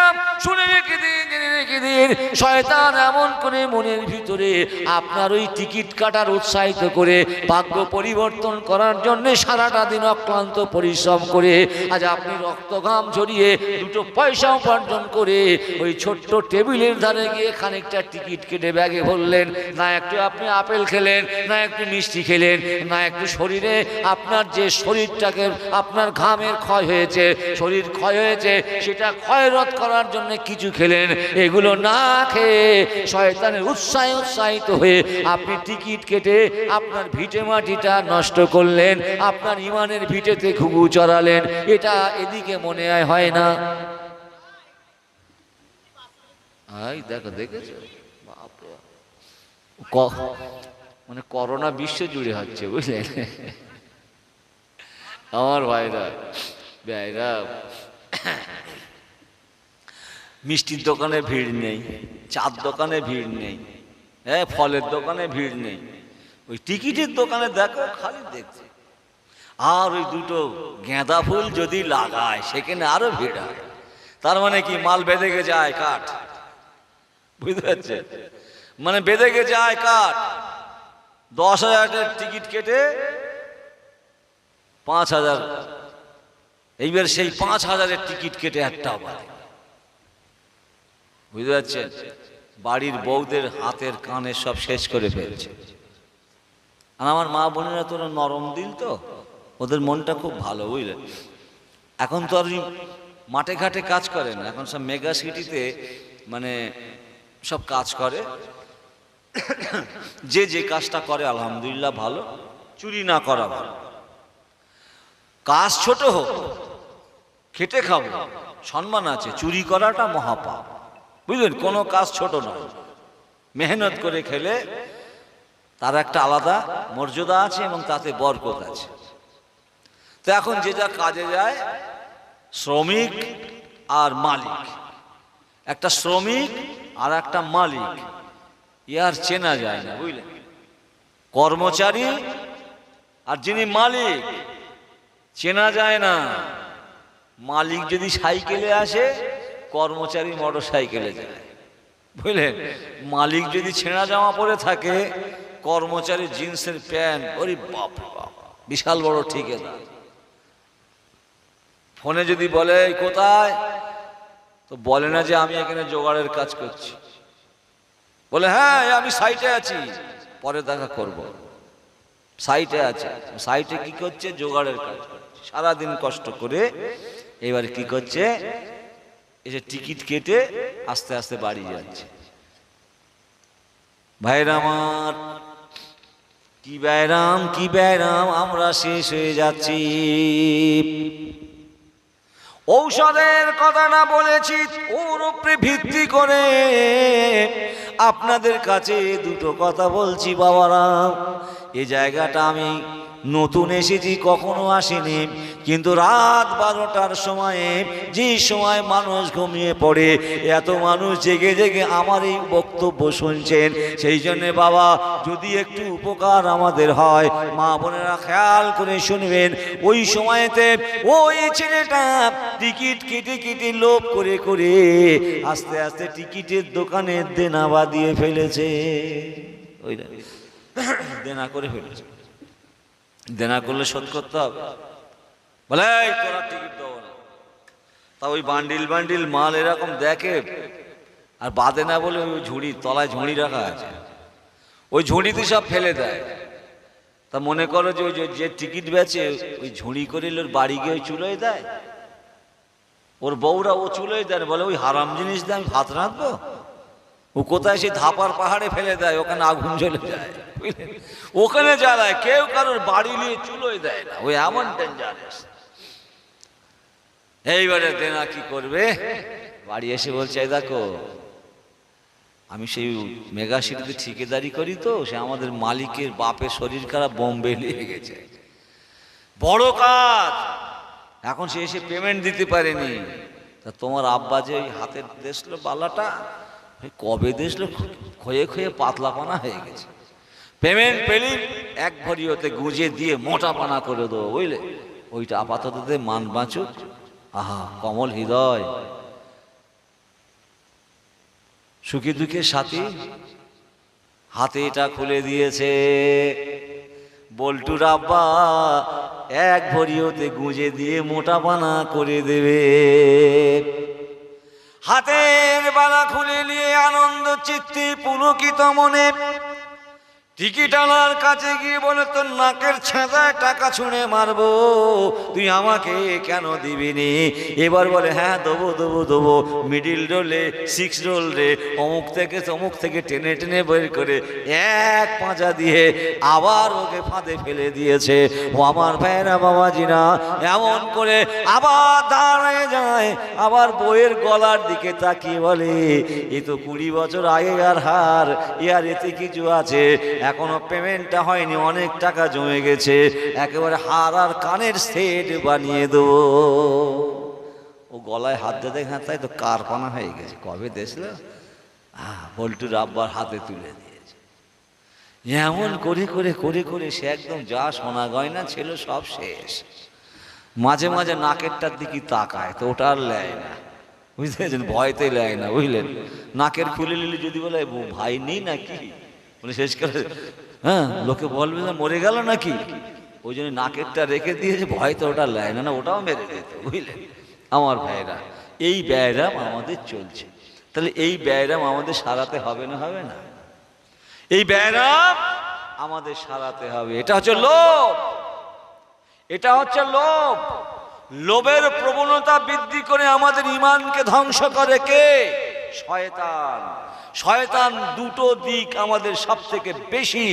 দিন শয়তান এমন করে মনের ভিতরে আপনার ওই টিকিট কাটার উৎসাহিত করে ভাগ্য পরিবর্তন করার জন্য সারাটা দিন অক্লান্ত পরিশ্রম করে আজ আপনি রক্তঘাম ঝরিয়ে দুটো পয়সা উপার্জন করে ওই ছোট্ট টেবিলের ধারে গিয়ে খানিকটা টিকিট কেটে ব্যাগে ভরলেন, না একটু আপনি আপেল খেলেন, না একটু মিষ্টি খেলেন, না একটু শরীরে আপনার যে শরীরটাকে আপনার ঘামের ক্ষয় হয়েছে, শরীর ক্ষয় হয়েছে, সেটা ক্ষয়রোধ করার জন্য কিছু খেলেন। এগুলো না খেয়ে শয়তানের উৎসাহিত হয়ে আপনি টিকিট কেটে আপনার ভিটে মাটিটা নষ্ট করলেন, আপনার ইমানের ভিটেতে ঘুঘু চড়ালেন। এটা এদিকে মনে হয় না? দেখো, দেখেছো? মানে করোনা বিশ্ব জুড়ে হচ্ছে, বুঝলেন আমার ভাইরা? মিষ্টির দোকানে ভিড় নেই, চার দোকানে ভিড় নেই, হ্যাঁ, ফলের দোকানে ভিড় নেই, ওই টিকিটের দোকানে দেখো খালি দেখছে। আর ওই দুটো গেঁদা ফুল যদি লাগায় সেখানে আরো ভিড় হয়। তার মানে কি? মাল বেঁধে গে যায় কাঠ, বুঝতে পারছে? মানে বেঁধে গে যায় কাঠ। 10,000 টিকিট কেটে 5,000, এইবার সেই 5,000 টিকিট কেটে একটা বাড়ি, বুঝতে পারছেন? বাড়ির বউদের হাতের কানে সব শেষ করে ফেলছে। আর আমার মা বোনেরা তো নরম দিল, তো ওদের মনটা খুব ভালো, বুঝলেন? এখন তো আর মাঠে ঘাটে কাজ করে না, এখন সব মেগা সিটিতে মানে সব কাজ করে। যে যে কাজটা করে আলহামদুলিল্লাহ ভালো, চুরি না করা ভালো। কাজ ছোট হোক, খেটে খাবো, সম্মান আছে। চুরি করাটা মহাপাপ, বুঝলেন? কোনো কাজ ছোট নয়, মেহনত করে খেলে তার একটা আলাদা মর্যাদা আছে এবং তাতে বরকত আছে। তো এখন যে যা কাজে যায়, শ্রমিক আর মালিক, একটা শ্রমিক আর একটা মালিক, ইয়ার চেনা যায় না, বুঝলেন? কর্মচারী আর যিনি মালিক চেনা যায় না। মালিক যদি সাইকেলে আসে, কর্মচারী মোটর সাইকেলে যায়, বুঝলেন? মালিক যদি ছেঁড়া জামা পরে থাকে, কর্মচারী জিন্সের প্যান্ট, ওরে বাপ বাপ, বিশাল বড় ঠিকাদার। ফোনে যদি বলে কোথায়, তো বলে না যে আমি এখানে জোগাড়ের কাজ করছি, বলে হ্যাঁ আমি সাইটে আছি, পরে দেখা করব। সাইটে আছে, সাইটে কি করছে? জোগাড়ের কাজ করছে, সারাদিন কষ্ট করে। এবার কি করছে? এসে টিকিট কেটে আস্তে আস্তে বাড়ি যাচ্ছে। ভাইরা আমার, কি ব্যায়াম, কি ব্যায়াম, আমরা শেষ হয়ে যাচ্ছি। ঔষধের কথা না বলেছি, ওর উপরে ভিত্তি করে আপনাদের কাছে দুটো কথা বলছি বাবারা। এই জায়গাটা আমি নতুন এসেছি, কখনো আসিনি, কিন্তু রাত 12টার সময়ে, যে সময় মানুষ ঘুমিয়ে পড়ে, এত মানুষ জেগে জেগে আমার এই বক্তব্য শুনছেন। সেই জন্যে বাবা, যদি একটু উপকার আমাদের হয়, মা বোনেরা খেয়াল করে শুনবেন। ওই সময়তে ওই ছেলেটা টিকিট কেটে কেটে লোভ করে করে আস্তে আস্তে টিকিটের দোকানে দেনা বাঁধিয়ে ফেলেছে। ওই দেনা করে ফেলেছে। দেনা করলে শোধ করতে হবে, বলে তোরা টিকিট দেবো না। তা ওই বান্ডিল বান্ডিল মাল এরকম দেখে আর বাঁধে না বলে ওই ঝুড়ি তলায় ঝুড়ি রাখা আছে, ওই ঝুড়িতে সব ফেলে দেয়। তা মনে করো যে ওই যে টিকিট বেচে ওই ঝুড়ি করে ওর বাড়ি গিয়ে ওই চুলোয় দেয়, ওর বউরা ও চুলোয় দেয়, বলে ওই হারাম জিনিস দিয়ে আমি ভাত রাঁধবো। ও কোথায় সেই ধাপার পাহাড়ে ফেলে দেয়, ওখানে আগুন জ্বলে যায়, ওখানে জ্বালায়। কেউ কারোর বাড়ি নিয়ে চুলোয় দেয় না, ওই এমন ডেঞ্জারাস। এইবারে দেনা কি করবে? বাড়ি এসে বলছে এই দেখো, আমি সেই মেগা সিটিতে ঠিকাদারি করি, তো সে আমাদের মালিকের বাপের শরীর খারাপ, বোম্বে নিয়ে গেছে, বড় কাজ। এখন সে এসে পেমেন্ট দিতে পারেনি। তা তোমার আব্বা যে ওই হাতের দেশলো বালাটা কবে দেশলো, ক্ষয়ে ক্ষয়ে পাতলা পানা হয়ে গেছে। পেমেন্ট পেলি এক ভরি ওতে গুঁজে দিয়ে মোটা পানা করে দেবো, বুঝলে? ওইটা আপাতত মান বাঁচুক। আহা, কমল হৃদয়। সুখী দুঃখের সাথী হাতে এটা খুলে দিয়েছে। বল্টুর আব্বা এক ভরি ওতে গুঁজে দিয়ে মোটা বানা করে দেবে। হাতের বালা খুলে নিয়ে আনন্দ চিত্তে পুলকিত মনে টিকিট আনার কাছে গিয়ে বলে, তোর নাকের ছেঁদায় টাকা ছুঁড়ে মারবো, তুই আমাকে কেন দিবিনি? এবার বলে, হ্যাঁ দেবো দেবো দেবো। মিডিল রোলে 6 রোল রে, অমুক থেকে টেনে টেনে বের করে এক পাঁজা দিয়ে আবার ওকে ফাঁদে ফেলে দিয়েছে। ও আমার ভাইরা বাবাজিরা, এমন করে আবার দাঁড়ায় যায়, আবার বইয়ের গলার দিকে তাকিয়ে বলে, এ তো 20 বছর আগেকার হার, আর এতে কিছু আছে, এখনো পেমেন্টটা হয়নি, অনেক টাকা জমে গেছে, একেবারে হার আর কানের সেট বানিয়ে দেবো। ও গলায় হাত দিতে, হ্যাঁ তাই তো কারপানা হয়ে গেছে, কবে দেখল? বল্টুর আব্বার হাতে তুলে দিয়েছে। এমন করে করে করে করে সে একদম যা সোনা গয়না ছিল সব শেষ। মাঝে মাঝে নাকেরটার দিকে তাকায়, তো ওটা আর লেয় না, বুঝতে পেরেছেন? ভয়তে লেয় না, বুঝলেন? নাকের খুলে নিলে যদি বলে ভাই নেই নাকি, বলে শেষ করে, হ্যাঁ লোকে বলবে না মরে গেল নাকি, ওই জন্য নাকেরটা রেখে দিয়েছে, ভয়তে ওটা লেয় না, ওটাও মেরে দিত, বুঝলেন? আমার ভাইরা, এই ব্যায়াম আমাদের চলছে, তাহলে এই ব্যায়াম আমাদের সারাতে হবে না? হবে না? এই ব্যায়াম আমাদের সারাতে হবে। এটা হচ্ছে লোভ, এটা হচ্ছে লোভ। লোভের প্রবণতা বৃদ্ধি করে আমাদের ঈমানকে ধ্বংস করে কে? শয়তান। শয়তান দুটো দিক আমাদের সব থেকে বেশি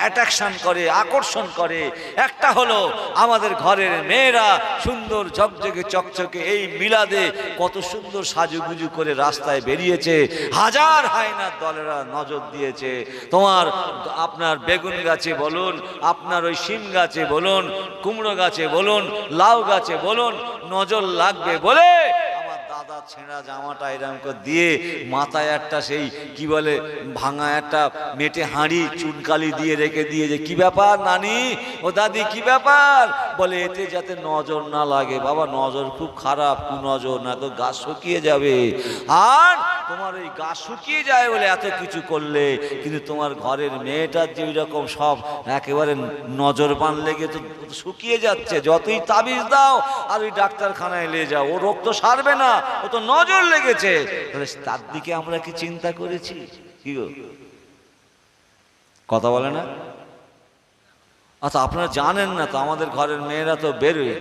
অ্যাট্রাকশন করে, আকর্ষণ করে। একটা হলো আমাদের ঘরের মেয়েরা সুন্দর ঝকঝকে চকচকে এই মিলাদে কত সুন্দর সাজুগুজু করে রাস্তায় বেরিয়েছে, হাজার হায়নার দলেরা নজর দিয়েছে। তোমার আপনার বেগুন গাছে বলুন, আপনার ওই শিম গাছে বলুন, কুমড়ো গাছে বলুন, লাউ গাছে বলুন, নজর লাগবে বলে দাদা ছেঁড়া জামাটা এরকম করে দিয়ে মাথায় একটা সেই কি বলে ভাঙা একটা মেটে হাঁড়ি চুনকালি দিয়ে রেখে দিয়ে, যে কি ব্যাপার নানি, ও দাদি কি ব্যাপার? বলে এতে যাতে নজর না লাগে। বাবা নজর খুব খারাপ, কুনজর, না তো গাছ শুকিয়ে যাবে। আর তোমার ওই গাছ শুকিয়ে যায় বলে এত কিছু করলে, কিন্তু তোমার ঘরের মেয়েটার যে ওই রকম সব একেবারে নজর বান লেগে তো শুকিয়ে যাচ্ছে। যতই তাবিজ দাও আর ওই ডাক্তারখানায় নিয়ে যাও, ও রোগ তো সারবে না, ও তো নজর লেগেছে। তাহলে তার দিকে আমরা কি চিন্তা করেছি? কি গো, কথা বলে না? আচ্ছা আপনারা জানেন না তো, আমাদের ঘরের মেয়েরা তো বেরোয়,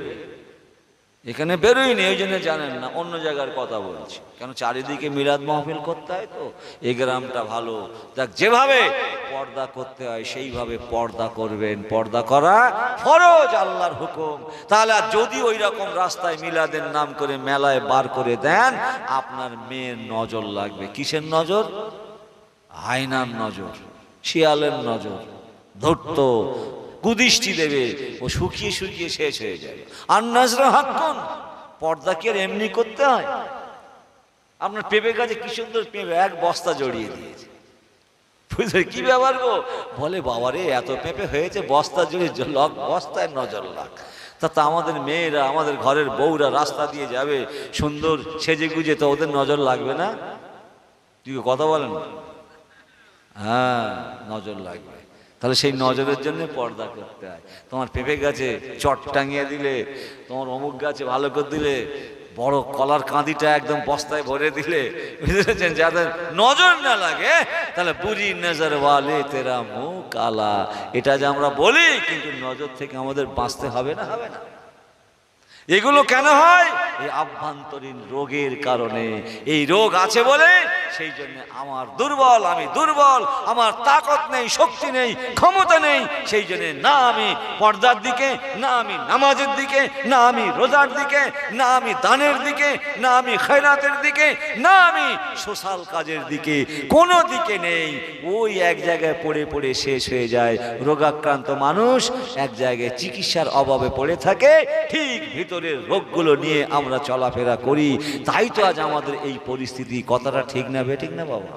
এখানে বেরোয়নি, এই জন্য জানেন না। অন্য জায়গার কথা বলছি, কেন চারিদিকে মিলাদ মাহফিল করতে হয় তো। এই গ্রামটা ভালো, দেখ যেভাবে পর্দা করতে হয় সেইভাবে পর্দা করবেন। পর্দা করা ফরজ, আল্লাহর হুকুম। তাহলে যদি ওই রকম রাস্তায় মিলাদের নাম করে মেলায় বার করে দেন, আপনার মেয়ের নজর লাগবে। কিসের নজর? আয়নার নজর, শিয়ালের নজর ধরত, কুদৃষ্টি দেবে, ও শুকিয়ে শুকিয়ে শেষ হয়ে যাবে। আর নাজরা হাক্কুন, পর্দা কি আর এমনি করতে হয়? আপনার পেঁপে গাছে কি সুন্দর পেঁপে, এক বস্তা জড়িয়ে দিয়েছে, বুঝলে কি ব্যাপার গো? বলে বাবারে এত পেঁপে হয়েছে, বস্তা জড়িয়ে বস্তায় নজর লাগ। তা আমাদের মেয়েরা, আমাদের ঘরের বউরা রাস্তা দিয়ে যাবে সুন্দর সেজে গুজে, তো ওদের নজর লাগবে না? তুই কথা বলেন? হ্যাঁ নজর লাগবে। তাহলে সেই নজরের জন্য পর্দা করতে হয়। তোমার পেঁপে গাছে চট টাঙিয়ে দিলে, তোমার অমুক গাছে ভালো করে দিলে, বড় কলার কাঁদিটা একদম বস্তায় ভরে দিলে, বুঝেছেন, যাদের নজর না লাগে, তাহলে বুরি নজর ওয়ালে তেরা মুখ কালা, এটা যে আমরা বলি, কিন্তু নজর থেকে আমাদের বাঁচতে হবে না? হবে না? এগুলো কেন হয়? এই আভ্যন্তরীণ রোগের কারণে। এই রোগ আছে বলে সেই জন্য আমার দুর্বল, আমি দুর্বল, আমার তাকত নেই, শক্তি নেই, ক্ষমতা নেই। সেই জন্য না আমি পর্দার দিকে, না আমি নামাজের দিকে, না আমি রোজার দিকে, না আমি দানের দিকে, না আমি খয়রাতের দিকে, না আমি সোশ্যাল কাজের দিকে, কোনো দিকে নেই। ওই এক জায়গায় পড়ে পড়ে শেষ হয়ে যায়। রোগাক্রান্ত মানুষ এক জায়গায় চিকিৎসার অভাবে পড়ে থাকে, ঠিক ভিতরের রোগগুলো নিয়ে আমরা চলাফেরা করি। তাই তো আজ আমাদের এই পরিস্থিতি। কথাটা ঠিক না বেঠিক না বাবা?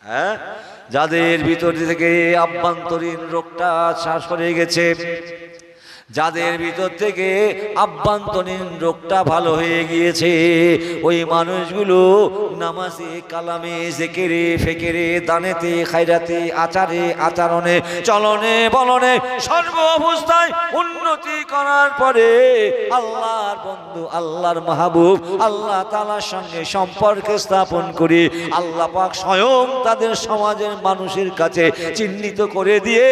হ্যাঁ, যাদের ভিতর থেকে আভ্যন্তরীণ রোগটা শ্বাস হয়ে গেছে, যাদের ভিতর থেকে আভ্যন্তরীণ রোগটা ভালো হয়ে গিয়েছে, ওই মানুষগুলো নামাজে, কালামে, জিকিরে, ফিকিরে, দানেতে, খায়রাতে, আচারে, আচরণে, চলনে, বলনে, সর্ব অবস্থায় উন্নতি করার পরে আল্লাহর বন্ধু, আল্লাহর মাহবুব, আল্লাহ তাআলার সঙ্গে সম্পর্ক স্থাপন করে আল্লাহ পাক স্বয়ং তাদের সমাজের মানুষের কাছে চিহ্নিত করে দিয়ে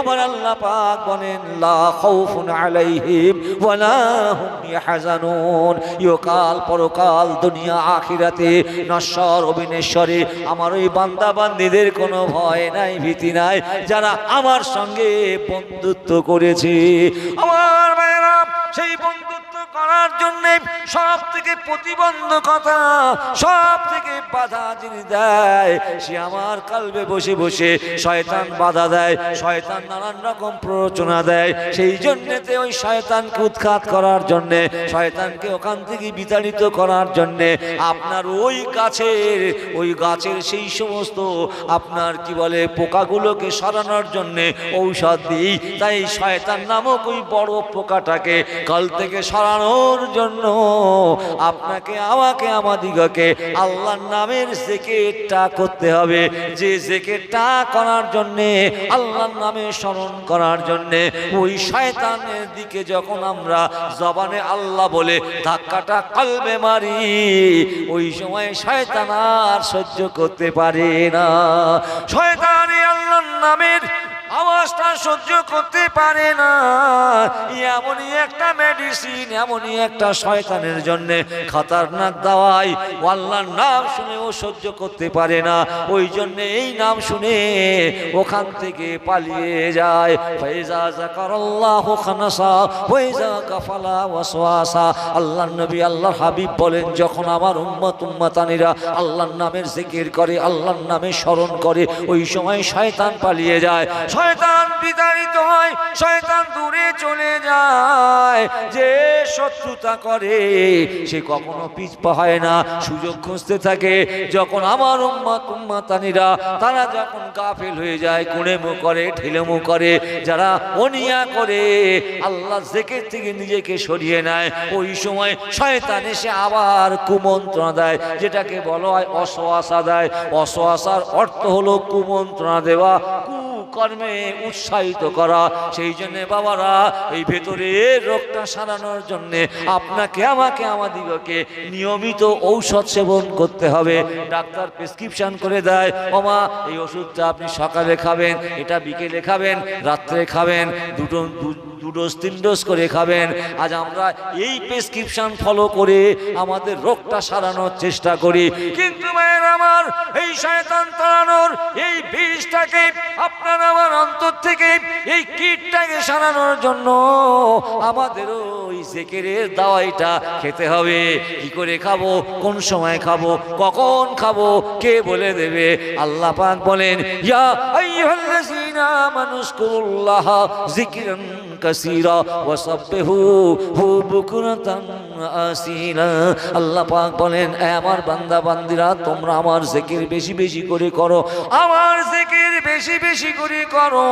আমার আল্লাহ পাক বলেন, লা খাউফুন আলাইহিম ওয়ালা হুম ইয়াহজানুন। ইহকাল পরকাল, দুনিয়া আখিরাতে, নশ্বর অবিনশ্বরে আমার ওই বান্দা বান্দীদের কোনো ভয় নাই, ভীতি নাই, যারা আমার সঙ্গে বন্ধুত্ব করেছে। আমার ভাইরা, সেই বন্ধুত্ব করার জন্য সব থেকে প্রতিবন্ধকতা, সব থেকে বাধা যিনি দেয়, সে আমার কালবে বসে বসে শয়তান বাধা দেয়, শয়তান নানান রকম প্ররোচনা দেয়। সেই জন্যতে ওই শয়তানকে উৎখাত করার জন্যে, শয়তানকে ওখান থেকে বিতাড়িত করার জন্যে আপনার ওই গাছের সেই সমস্ত আপনার কি বলে পোকাগুলোকে সরানোর জন্যে ঔষধ দিই। তাই শয়তান নামক ওই বড় পোকাটাকে কাল থেকে সরানোর জন্য আপনাকে, আমাকে, আমাদিগকে আল্লাহর নামের জিকিরটা করতে হবে। যে জিকিরটা করার জন্যে, আল্লাহর নামে স্মরণ করার জন্যে, ওই শয়তানের দিকে যখন আমরা জবানে আল্লাহ বলে ধাক্কাটা কলবে মারি, ওই সময় শয়তান আর সহ্য করতে পারে না। শয়তান আল্লাহর নামের আওয়াজটা সহ্য করতে পারে না। এমনই একটা মেডিসিন, এমনই একটা শয়তানের জন্য খতরনাক দাওয়াই। আল্লাহর নাম শুনে ও সহ্য করতে পারে না, ওই জন্য এই নাম শুনে ওখান থেকে পালিয়ে যায়। ফাইজা যাকারাল্লাহু খানাসা ওয়াইজা গাফালা ওয়াসওয়াসা। আল্লাহর নবী, আল্লাহর হাবিব বলেন, যখন আমার উম্মতানিরা আল্লাহর নামের জিকির করে, আল্লাহর নামে স্মরণ করে, ওই সময় শয়তান পালিয়ে যায়, শয়তান বিতাড়িত হয়, শয়তান দূরে চলে যায়। যে শত্রুতা করে সে কখনো পিছপা হয় না, সুযোগ খুঁজতে থাকে। যখন আমার উম্মতানিরা তারা যখন গাফেল হয়ে যায়, কুড়েমু করে, ঢিলেমু করে, যারা অনিয়া করে, আল্লাহ জিকির থেকে নিজেকে সরিয়ে নেয়, ওই সময় শয়তান এসে আবার কুমন্ত্রণা দেয়, যেটাকে বলা হয় অসওয়াসা দেয়। অসওয়াসার অর্থ হলো কুমন্ত্রণা দেওয়া, কর্মে উৎসাহিত করা। সেই জন্য বাবারা, এই ভেতরে রোগটা সারানোর জন্য আপনাকে, আমাকে, আমাদিগকে নিয়মিত ঔষধ সেবন করতে হবে। ডাক্তার প্রেসক্রিপশন করে দেয়, ওমা এই ওষুধটা আপনি সকালে খাবেন, এটা বিকেলে খাবেন, রাত্রে খাবেন, দুটো 2 ডোজ 3 ডোজ করে খাবেন। আজ আমরা এই প্রেসক্রিপশন ফলো করে আমাদের রোগটা সারানোর চেষ্টা করি, কিন্তু ভাইয়ের আমার, এই শয়তান তাড়ানোর এই বিষটাকে আপনার আমার অন্তর থেকে, এই কীটটাকে সারানোর জন্য আমাদের ওই জিকিরের দাওয়াইটা খেতে হবে। কি করে খাবো, কোন সময় খাবো, কখন খাবো, কে বলে দেবে? আল্লাহ পাক বলেন, ইয়া আইয়ুহাল্লাযীনা আমানু যকুরুল্লাহ যিকরান কাসীরা ওয়াসাব্বিহুহু বুকরাতান আসীলা। আল্লাহ পাক বলেন, আমার বান্দা বান্দিরা, তোমরা আমার জিকির বেশি বেশি করে করো, আমার জিকির বেশি বেশি করে করো।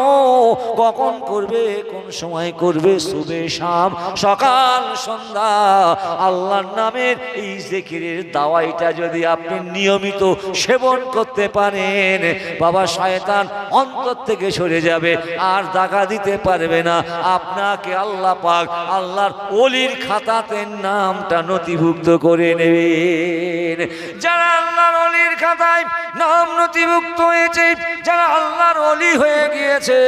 কখন করবে, কোন সময় করবে? সুবে শাম, সকাল সন্ধ্যা। আল্লাহর নামের এই জিকিরের দাওয়াইটা যদি আপনি নিয়মিত সেবন করতে পারেন, বাবা, শয়তান অন্তর থেকে সরে যাবে, আর দাগা দিতে পারবে না। আপনাকে আল্লাহ পাক আল্লাহর ওলির খাতাতে নামটা নথিভুক্ত করে নেবেন। যারা আল্লাহর ওলির খাতায় নাম নথিভুক্ত হয়েছে, যারা আল্লাহর ওলি হয়ে গিয়েছে,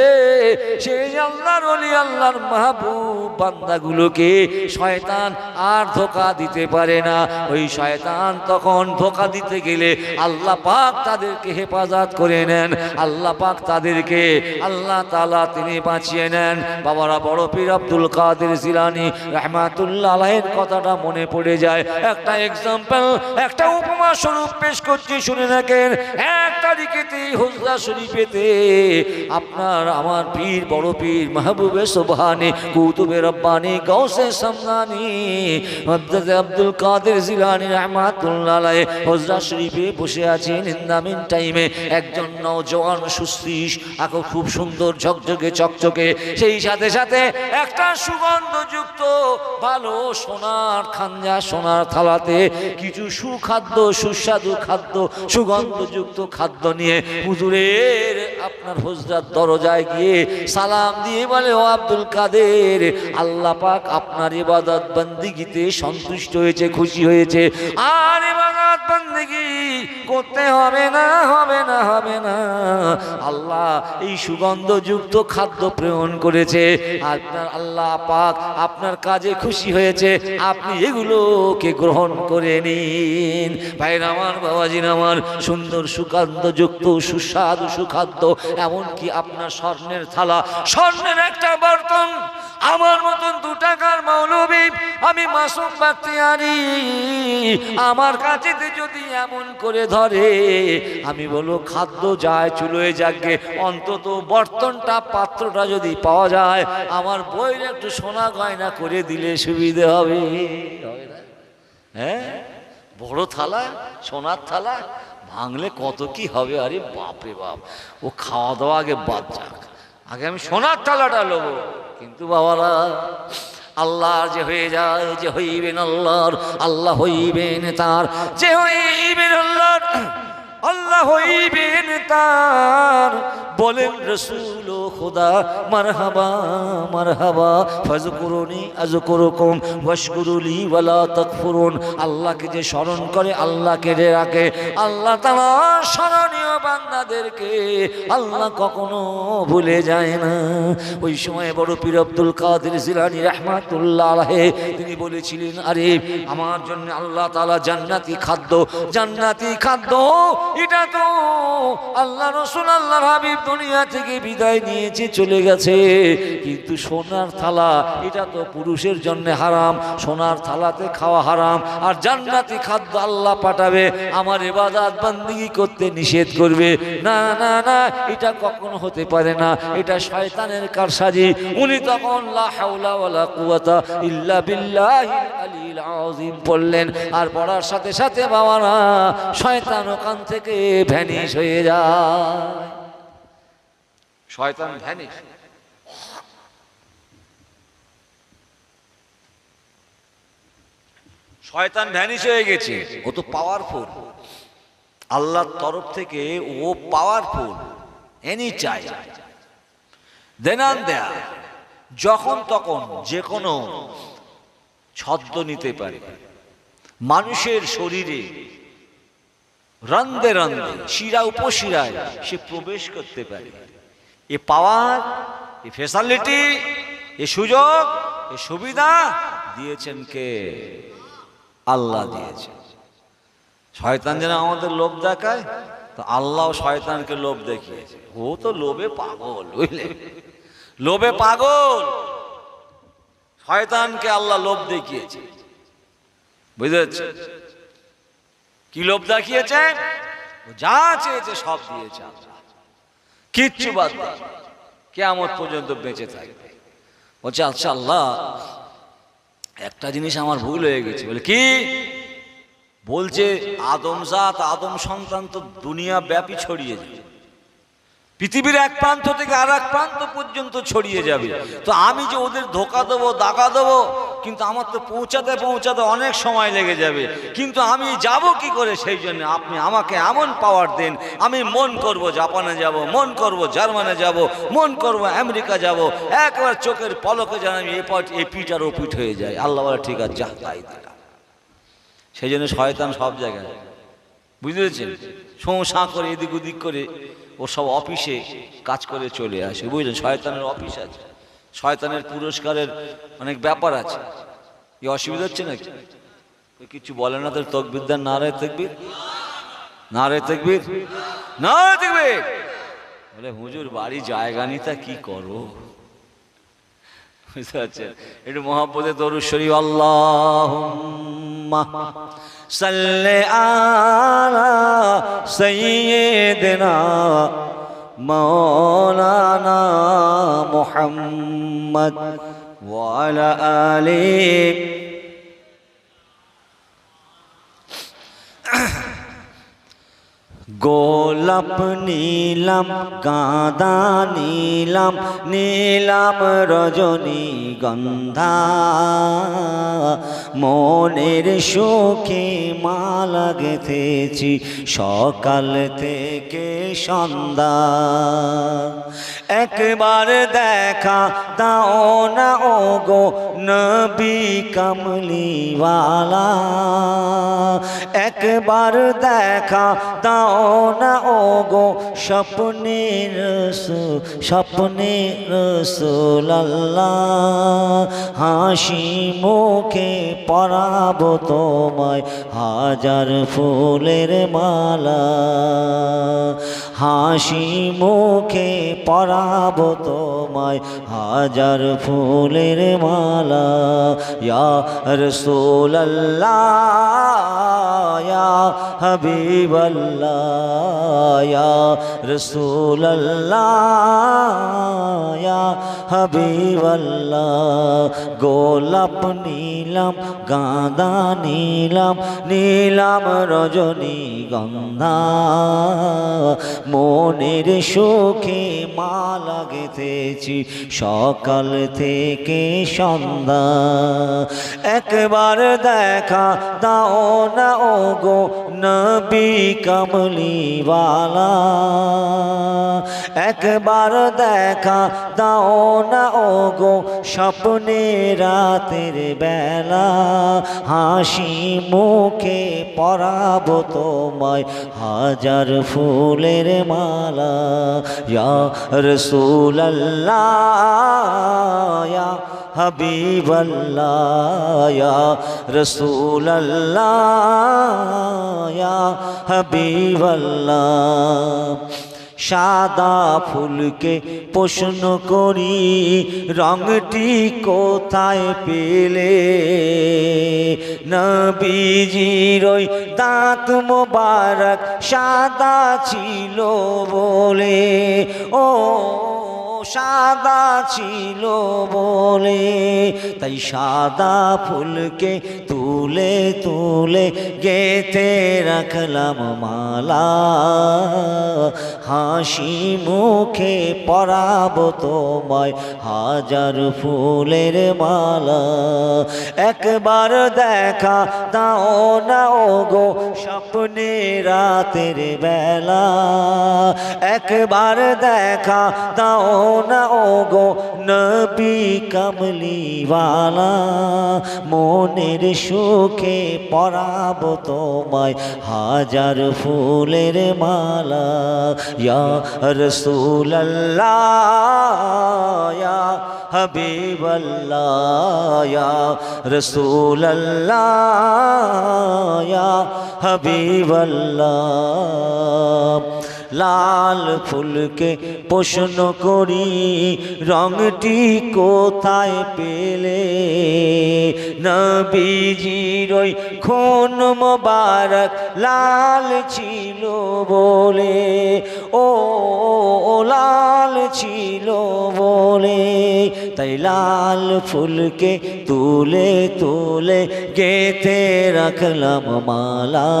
সেই আল্লাহর ওলি, আল্লাহর মাহবুব বান্দাগুলোকে শয়তান আর ধোঁকা দিতে পারে না। ওই শয়তান তখন ধোঁকা দিতে গেলে আল্লাহ পাক তাদেরকে হেফাজত করে নেন, আল্লাহ পাক তাদেরকে, আল্লাহ তাআলা তিনি বাঁচিয়ে নেন। বাবারা, বড় পীর আব্দুল কাদের জিলানী রাহমাতুল্লাহ আলাইহির কথাটা মনে পড়ে যায়। একটা এক্সাম্পল, একটা উপমা দোয়া স্বরূপ পেশ করছি, শুনে রাখেন। 1 তারিখেতে হুজরা শরীফেতে আপনার আমার পীর, বড় পীর, মাহবুবে সুবহানি, কুতুবে রব্বানি, গাউসে সামনানি হযরত আব্দুল কাদের জিলানী রাহমাতুল্লাহ আলাইহি হুজরা শরীফে বসে আছেন। ইন্দামিন টাইমে একজন নওজওয়ান সুশ্রীষ, খুব সুন্দর ঝকঝকে চকচকে, সেই সাথে সাথে একটা সুগন্ধযুক্ত ভালো সোনার খাঞ্জা, সোনার থালাতে কিছু সুখাদ্য, সুস্বাদু খাদ্য, সুগন্ধযুক্ত খাদ্য নিয়ে হুজুরের আপনার হুজরার দরজায় গিয়ে সালাম দিয়ে বলে, ও আব্দুল কাদের, আল্লাহ পাক আপনার ইবাদত বন্দেগীতে সন্তুষ্ট হয়েছে, খুশি হয়েছে, আর ইবাদত বন্দেগী করতে হবে না, হবে না, হবে না। আল্লাহ এই সুগন্ধযুক্ত খাদ্য প্রেরণ করেছে, আপনার আল্লাহ পাক আপনার কাজে খুশি হয়েছে, আপনি এগুলোকে গ্রহণ করে নিন। ভাইরা আমার, বাবাজির আমার, সুন্দর সুগন্ধযুক্ত সুস্বাদু সুখাদ্য, এমনকি আপনার স্বর্ণের থালা, স্বর্ণের একটা বর্তন, আমার মতন 2 টাকার মৌলবী আমি মাসুম বাখতিয়ারি, আমার কাছে যদি এমন করে ধরে, আমি বলবো খাদ্য যায় চুলোয় যাকে, অন্তত বর্তনটা, পাত্রটা যদি পাওয়া যায়, আমার বইয়ের একটু সোনা গয়না করে দিলে সুবিধে হবে। হ্যাঁ, বড় থালা, সোনার থালা ভাঙলে কত কি হবে। আরে বাপরে বাপ, ও খাওয়া দাওয়া আগে বাদ যাক, আগে আমি সোনার থালাটা নেবো। কিন্তু বাবারা, আল্লাহ যে হয়ে যায়, যে হইবেন আল্লাহর, আল্লাহ হইবেন তার, যে হইবেন আল্লাহর, আল্লাহ হইবেন তার। বলেন রসুল ও খোদা, মারহাবা মারহাবা, ফাজকুরুনি আযকুরুকুম ওয়াশকুরুলি ওয়ালা তাকফুরুন। আল্লাহকে যে স্মরণ করে, আল্লাহকে যে রাখে, আল্লাহ তাআলা স্মরণীয় বান্দাদেরকে আল্লাহ কখনো ভুলে যায় না। ওই সময় বড় পীর আব্দুল কাদের জিলানী রাহমাতুল্লাহ আলাইহি তিনি বলেছিলেন, আরে আমার জন্য আল্লাহ তাআলা জান্নাতি খাদ্য, জান্নাতি খাদ্য, এটা তো আল্লাহ রাসূল, আল্লাহর হাবিব দুনিয়া থেকে বিদায় নিয়েছে, চলে গেছে, কিন্তু সোনার থালা, এটা তো পুরুষের জন্য হারাম, সোনার থালাতে খাওয়া হারাম, আর জান্নাতি খাদ্য আল্লাহ পাঠাবে আমার ইবাদত বন্দেগী করতে নিষেধ করবে। না না না, এটা কখনো হতে পারে না, এটা শয়তানের কারসাজি। উনি তখন লা হাওলা ওয়ালা কুওয়াতা ইল্লা বিল্লাহিল আলিয়্যিল আযীম পড়লেন, আর পড়ার সাথে সাথে বাবারা শয়তান ওখান থেকে ভ্যানিশ হয়ে যায়। শয়তান ভ্যানিশ, শয়তান ভ্যানিশ হয়ে গেছে। ও তো পাওয়ারফুল, আল্লাহর তরফ থেকে ও পাওয়ারফুল, এনি চাই দেনান দেয়া, যখন তখন যে কোনো ছদ্ম নিতে পারে, মানুষের শরীরে রন্দে রন্দে, শিরা উপশিরায় সে প্রবেশ করতে পারে। এ পাওয়ার, এ ফ্যাসিলিটি, এ সুযোগ, এ সুবিধা দিয়েছেন কে? আল্লাহ দিয়েছেন। শয়তান যেন আমাদের লোভ দেখায়, তো আল্লাহ শয়তানকে লোভ দেখিয়েছে। ও তো লোভে পাগল, বুঝলে, লোভে পাগল। শয়তানকে আল্লাহ লোভ দেখিয়েছে, বুঝতে পারছেন? কি লোভ দেখিয়েছে? যা চেয়েছে সব দিয়েছে আল্লাহ, কিচ্ছু বাদ দেয়, কিয়ামত পর্যন্ত বেঁচে থাকবে। বলছে, আচ্ছা আল্লাহ, একটা জিনিস আমার ভুল হয়ে গেছে। বলে কি? বলছে আদমজাত, আদম সন্তান তো দুনিয়া ব্যাপী ছড়িয়ে যায়, পৃথিবীর এক প্রান্ত থেকে আর এক প্রান্ত পর্যন্ত ছড়িয়ে যাবে। তো আমি যে ওদের ধোকা দেবো, দাগা দেবো, কিন্তু আমার তো পৌঁছাতে পৌঁছাতে অনেক সময় লেগে যাবে। কিন্তু আমি যাব কি করে? সেই জন্য আপনি আমাকে এমন পাওয়ার দেন, আমি মন করব জাপানে যাব, মন করব জার্মানে যাব, মন করব আমেরিকা যাব, একবার চোখের পলকে যেন আমি এ পিঠ আর ও পিঠ হয়ে যায়। আল্লাহ বলে ঠিক আছে, যা তাই দিলাম। সেই জন্য শয়তান সব জায়গায়, বুঝতে পেরেছেন, শোঁ করে এদিক ওদিক করে ও সব অফিসে কাজ করে চলে আসে, বুঝলেন? শয়তানের অফিস আছে, শয়তানের পুরস্কারের অনেক ব্যাপার আছে। এই অসুবিধা হচ্ছে নাকি? কিছু বলে না? তোর তকবীর দেন, নারে তাকবীর, নারে তাকবীর, নারে তাকবীর। বলে হুজুর বাড়ি জায়গা নিতা কি করো? বুঝতে পারছেন? একটু মহব্বতে দরুদ শরীফ, আল্লাহুম্মা সাল্লি সৈয়দনা মৌলানা মুহাম্মদ ওয়া আলা আলিহি। গোলাপ নীলাম, গাঁদা নীলাম, নীলাম রজনীগন্ধা, মনের সুখে মালা গেঁথেছি সকাল থেকে সন্ধ্যা। একবার দেখা দাও না ওগো নবী কামলিওয়ালা, একবার দেখা দাও না ওগো স্বপ্নে রাসূলুল্লাহ। হাসি মুখে পরাবো তোমায় হাজার ফুলের মালা, হাসি মুখে পরাবো তোমায় হাজার ফুলের মালা। ইয়া রাসূলুল্লাহ ইয়া হাবিবাল্লাহ ইয়া রাসূলুল্লাহ ইয়া হাবিবাল্লাহ। গোলাপ নীলাম, গাঁদা নীলাম, নীলাম রজনীগন্ধা, মনের সুখে মালা গেঁথেছি সকাল থেকে সন্ধ্যা। একবার দেখা দাও না ওগো নবী কামলিওয়ালা, একবার দেখা দাও না ওগো স্বপ্নে রাতের বেলা, হাসি মুখে পরাবো তোমায় হাজার ফুলের মালা। ইয়া রাসূলুল্লাহ ইয়া হাবিবাল্লাহ ইয়া রাসূলুল্লাহ ইয়া হাবিবাল্লাহ। সাদা ফুলকে প্রশ্ন করি রংটি কোথায় পেলে, নবীজির ওই দাঁত মোবারক সাদা ছিল বলে, ও সাদা ছিল বলে, তাই সাদা ফুলকে তুলে তুলে গেঁথে রাখলাম মালা, হাসি মুখে পরাবো তোমায় হাজার ফুলের মালা। একবার দেখা দাও না ওগো স্বপ্নে রাতের বেলা, একবার দেখা দাও না ওগো নবী কামলিওয়ালা, মনের সুখে পরাবো তোমায় হাজার ফুলের মালা। ইয়া রাসূলুল্লাহ ইয়া হাবিবাল্লাহ ইয়া রাসূলুল্লাহ ইয়া হাবিবাল্লাহ। লাল ফুলকে প্রশ্ন করি রংটি কোথায় পেলে, নবীজির ওই খুন মোবারক লাল ছিল বলে, ও লাল ছিল বলে, তাই লাল ফুলকে তুলে তুলে গেঁথে রাখলাম মালা,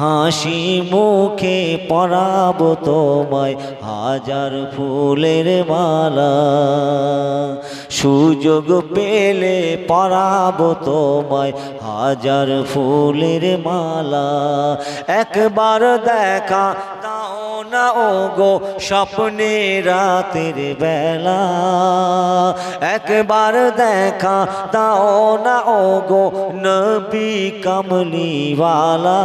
হাসি মুখে পরাবো তোমায় হাজার ফুলের মালা। সুযোগ পেলে পরাবো তোমায় হাজার ফুলের মালা। একবার দেখা দাও না ওগো স্বপ্নে রাতের বেলা, একবার দেখা দাও না ওগো নবী কামলিওয়ালা,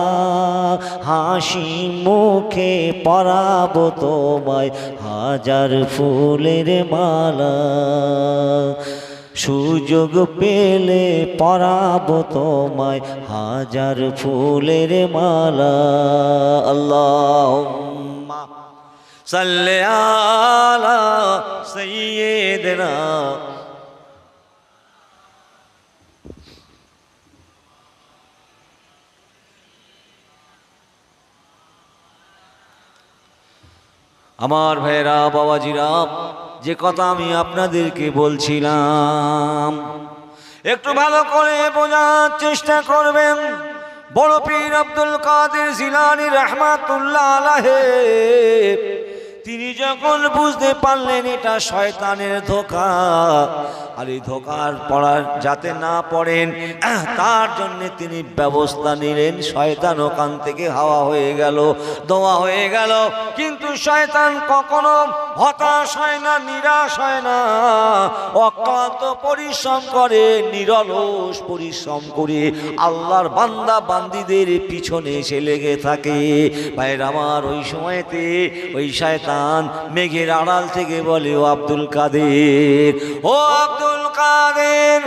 হাসি মুখে পরাবো তোমায় হাজার ফুলের মালা। সুযোগ পেলে পরাবো তোমায় হাজার ফুলের মালা। আল্লাহুম্মা সাল্লি আলা সাইয়্যিদিনা আমার ভাইরা বাবাজিরা, যে কথা আমি আপনাদেরকে বলছিলাম একটু ভালো করে বোঝার চেষ্টা করবেন। বড় পীর আব্দুল কাদের জিলানী রাহমাতুল্লাহ আলাইহি তিনি যখন বুঝতে পারলেন এটা শয়তানের ধোঁকা, আর এই ধোঁকার পড়ার যাতে না পড়েন তার জন্য তিনি ব্যবস্থা নিলেন। শয়তান ওখান থেকে হাওয়া হয়ে গেল, দোয়া হয়ে গেল। কিন্তু শয়তান কখনো হতাশ হয় না, নিরাশ হয় না, অক্লান্ত পরিশ্রম করে, নিরলস পরিশ্রম করে আল্লাহর বান্দা বান্দিদের পিছনে এসে লেগে থাকে। ভাইরা আমার, ওই সময়তে ওই শয়তান মেঘের আড়াল থেকে বলে, ও আব্দুল কাদের, ও আব্দুল কাদের,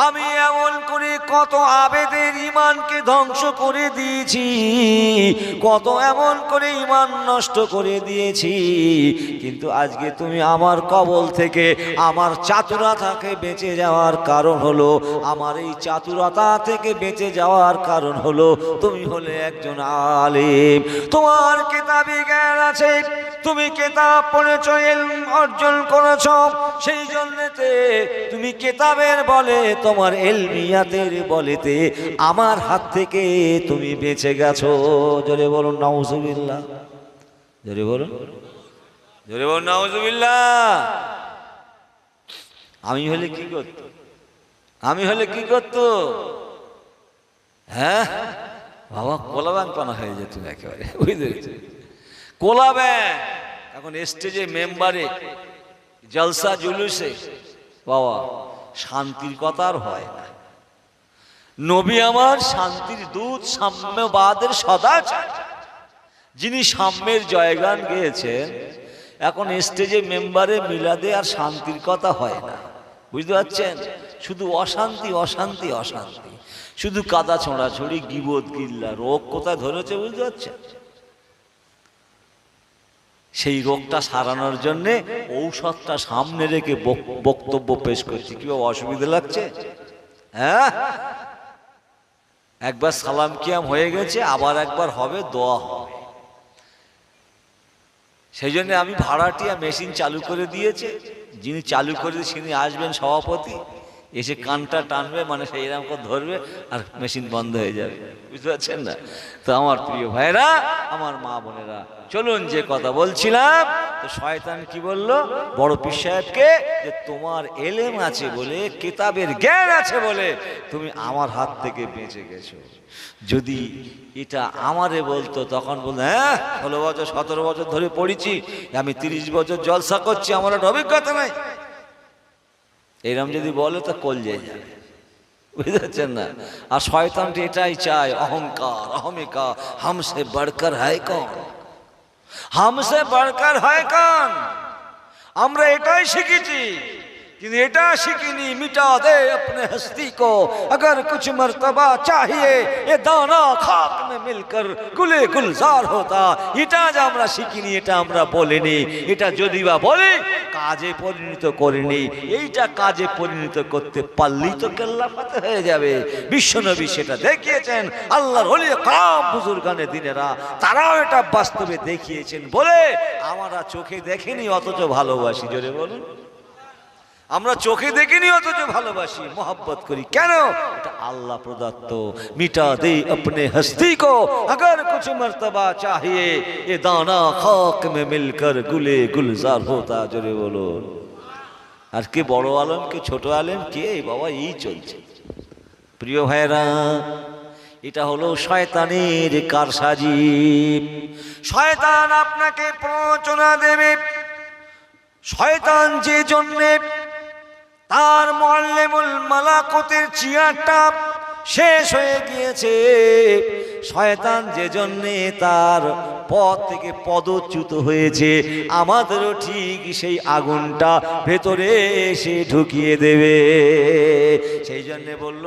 আমি এমন করে কত আবেদের ইমানকে ধ্বংস করে দিয়েছি, কত এমন করে ইমান নষ্ট করে দিয়েছি, কিন্তু আজকে তুমি আমার কবল থেকে, আমার চাতুরতা থেকে বেঁচে যাওয়ার কারণ হলো, আমার এই চাতুরতা থেকে বেঁচে যাওয়ার কারণ হলো তুমি হলে একজন আলেম, তোমার কিতাবি জ্ঞান আছে, তুমি কিতাব পড়েছো, ইলম অর্জন করেছো, সেই জন্যতে তুমি কিতাবের বলে, তোমার ইলমিয়াতের বলেতে আমার হাত থেকে তুমি বেঁচে গেছো। জোরে বলুন নাউজুবিল্লাহ, জোরে বলুন, জোরে বলুন নাউজুবিল্লাহ। আমি হলে কি করত, আমি হলে কি করত? হ্যাঁ বাবা, কোলা ব্যাংক পানা হয়ে যেত একেবারে, বুঝতে পেরেছি, কোলা ব্যাংক। এখন স্টেজে মেম্বারে জলসা জুলুসে বাবা শান্তির কথা আর হয় না। নবী আমার শান্তির দূত, সাম্যবাদের সদাচার, যিনি সাম্যের জয়গান গেয়েছেন, এখন স্টেজে মেম্বারে মিলাদে আর শান্তির কথা হয় না, বুঝতে পারছেন? শুধু অশান্তি অশান্তি অশান্তি, শুধু কাদা ছোঁড়াছড়ি, গিবত গিল্লা, রোগ কোথায় ধরেছে বুঝতে পারছেন? সেই রোগটা সারানোর জন্যে ঔষধটা সামনে রেখে বক্তব্য পেশ করছি। কি অসুবিধা লাগছে? হ্যাঁ, একবার সালাম কিয়াম হয়ে গেছে, আবার একবার হবে, দোয়া হবে। সেই জন্য আমি ভাড়াটিয়া মেশিন চালু করে দিয়েছে, যিনি চালু করে তিনি আসবেন সভাপতি, এসে কানটা টানবে, মানে সেই রকম করে ধরবে আর মেশিন বন্ধ হয়ে যাবে, বুঝতে পারছেন না? তো আমার প্রিয় ভাইরা, আমার মা বোনেরা, চলুন যে কথা বলছিলাম, তো শয়তান কি বলল বড় পীর সাহেবকে, যে তোমার এলেম আছে বলে, কিতাবের জ্ঞান আছে বলে তুমি আমার হাত থেকে বেঁচে গেছো। যদি এটা আমারে বলতো, তখন বলতো, হ্যাঁ 16 বছর 17 বছর ধরে পড়েছি, আমি 30 বছর জলসা করছি, আমার একটা অভিজ্ঞতা নাই, এরম যদি বলে তো কলজে যাবে, বুঝতে পারছেন না? আর শয়তানটি এটাই চায়, অহংকার, অহমিকা, হামসে বড়কর হ্যায় কौन, হামসে বড়কর হ্যায় कौन। আমরা এটাই শিখেছি, কিন্তু এটা শিখিনি, মিটা দে अपने हस्ती को, अगर कुछ मर्तबा चाहिए ये दाना खाक में मिलकर गुले गुलजार होता। এটা যে আমরা শিখিনি, এটা আমরা বলিনি, এটা যদি বা বলি কাজে পরিণত করিনি, এইটা কাজে পরিণত করতে পারলেই তো কেল্লাফাতে হয়ে যাবে। বিশ্বনবী সেটা দেখিয়েছেন, আল্লাহর ওলি কাম বুজুর্গানে দিনেরা তারাও এটা বাস্তবে দেখিয়েছেন বলে আমরা চোখে দেখিনি অথচ ভালোবাসি। জোরে বলুন, আমরা চোখে দেখিনি অথচ ভালোবাসি, মোহাব্বত করি। কেন? এটা আল্লাহ প্রদত্ত। মিটা দে अपने हस्ती को, अगर कुछ मर्तबा चाहिए ये दाना खाक में मिलकर गुले गुलजार होता। জোরে বলুন। আর কে বড় আলেম, কে ছোট আলেম, কে বাবা, এই চলছে। প্রিয় ভাইরা, এটা হলো শয়তানের কারসাজি। শয়তান আপনাকে প্ররোচনা দেবে। শয়তান যে জন্যে তার মুআল্লিমুল মালাকুতের চেয়ারটা শেষ হয়ে গিয়েছে, শয়তান যে জন্যে তার পদ থেকে পদচ্যুত হয়েছে, আমাদেরও ঠিক সেই আগুনটা ভেতরে এসে ঢুকিয়ে দেবে। সেই জন্যে বলল,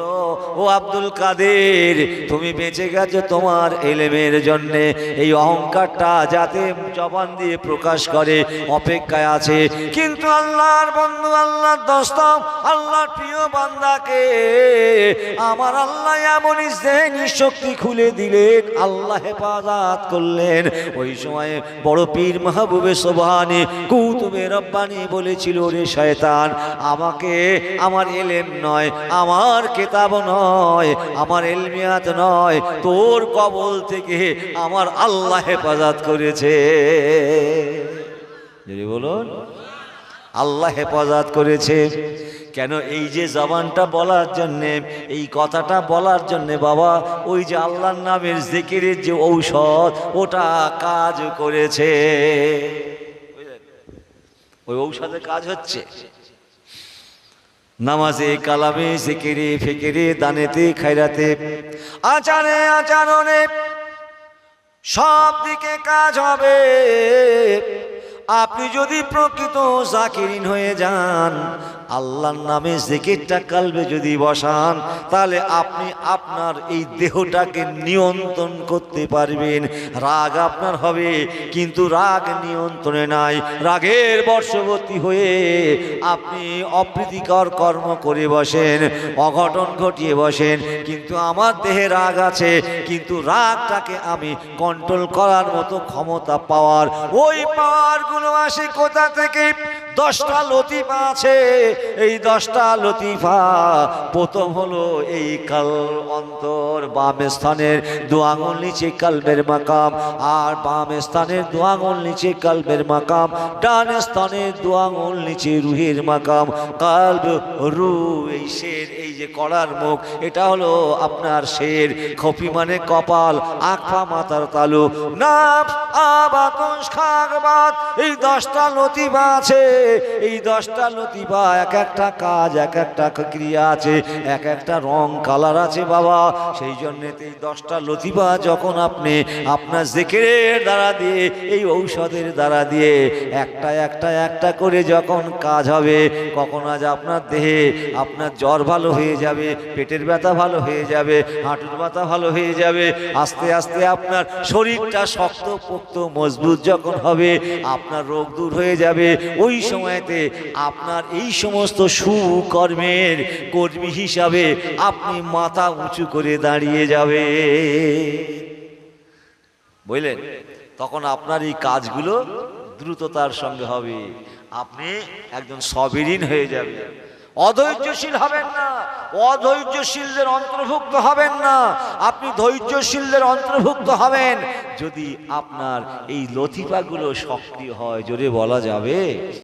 ও আব্দুল কাদের, তুমি বেঁচে গেছো তোমার এলেমের জন্যে, এই অহংকারটা যাতে জবান দিয়ে প্রকাশ করে অপেক্ষায় আছে। কিন্তু আল্লাহর বন্ধু, আল্লাহর দোস্ত, আল্লাহর প্রিয় বান্দাকে আমার আল্লাহ এমনই জেহেনি শক্তি খুলে দিলেন, আল্লাহ হেফাজত করলেন। ওই সময় বড় পীর মাহবুবে সুবহানি কুতুবে রব্বানি বলেছিল, রে শয়তান, আমাকে আমার ইলম নয়, আমার কিতাব নয়, আমার ইলমিয়াত নয়, তোর কবল থেকে আমার আল্লাহ হেফাজত করেছে। যদি বলুন আল্লাহ হেফাজত করেছে। কেন? এই যে জবানটা বলার জন্যে, এই কথাটা বলার জন্যে বাবা, ওই যে আল্লাহর নামের জিকিরের যে ঔষধ, ওটা কাজ করেছে। ওই ঔষধের কাজ হচ্ছে নামাজে, কালামে, জিকিরে, ফিকিরে, দানেতে, খায়রাতে, আচারে, আচরণে, সব দিকে কাজ হবে। আপনি যদি প্রকৃত জাকিরিন হয়ে যান, আল্লাহর নামে জিকিরটা কালবে যদি বসান, তাহলে আপনি আপনার এই দেহটাকে নিয়ন্ত্রণ করতে পারবেন। রাগ আপনার হবে, কিন্তু রাগ নিয়ন্ত্রণে নাই। রাগের বশবর্তী হয়ে আপনি অপ্রীতিকর কর্ম করে বসেন, অঘটন ঘটিয়ে বসেন। কিন্তু আমার দেহে রাগ আছে, কিন্তু রাগটাকে আমি কন্ট্রোল করার মতো ক্ষমতা পাওয়ার, ওই পাওয়ারগুলো আসে কোথা থেকে? 10টা লতিফা আছে। এই 10টা লতিফা, প্রথম হলো এই কাল অন্তর, বাম স্থানের 2 আঙুল নিচে কালবের মাকাম, আর বাম স্থানের 2 আঙুল নিচে কালবের মাকাম, ডান স্থানের 2 আঙুল নিচে রুহের মাকাম। কালব, রুহ, এই শের, এই যে কড়ার মুখ, এটা হলো আপনার শের। খফি মানে কপাল, আকফা মাথার তালু, নাফ, আবাতস, খাগবাত, এই 10টা লতিফা আছে। এই 10টা লতিফা, এক একটা কাজ, এক একটা ক্রিয়া আছে, এক একটা রং কালার আছে বাবা। সেই জন্যে এই 10টা লতিফা যখন আপনি আপনার জিকিরের দ্বারা দিয়ে, এই ঔষধের দ্বারা দিয়ে একটা একটা একটা করে যখন কাজ হবে, কখন আজ আপনার দেহে আপনার জ্বর ভালো হয়ে যাবে, পেটের ব্যথা ভালো হয়ে যাবে, হাঁটুর ব্যথা ভালো হয়ে যাবে, আস্তে আস্তে আপনার শরীরটা শক্ত পোক্ত মজবুত যখন হবে, আপনার রোগ দূর হয়ে যাবে। ওই সময়তে আপনার এই সমস্ত সুকর্মের কর্মী হিসাবে আপনি মাথা উঁচু করে দাঁড়িয়ে যাবে, বুঝলেন? তখন আপনার এই কাজগুলো দ্রুততার সঙ্গে হবে, আপনি একজন সবিরিন হয়ে যাবে। অধৈর্যশীল হবেন না, অধৈর্যশীলদের অন্তর্ভুক্ত হবেন না, আপনি ধৈর্যশীলদের অন্তর্ভুক্ত হবেন যদি আপনার এই লতিফাগুলো সক্রিয় হয়। জোরে বলা যাবে?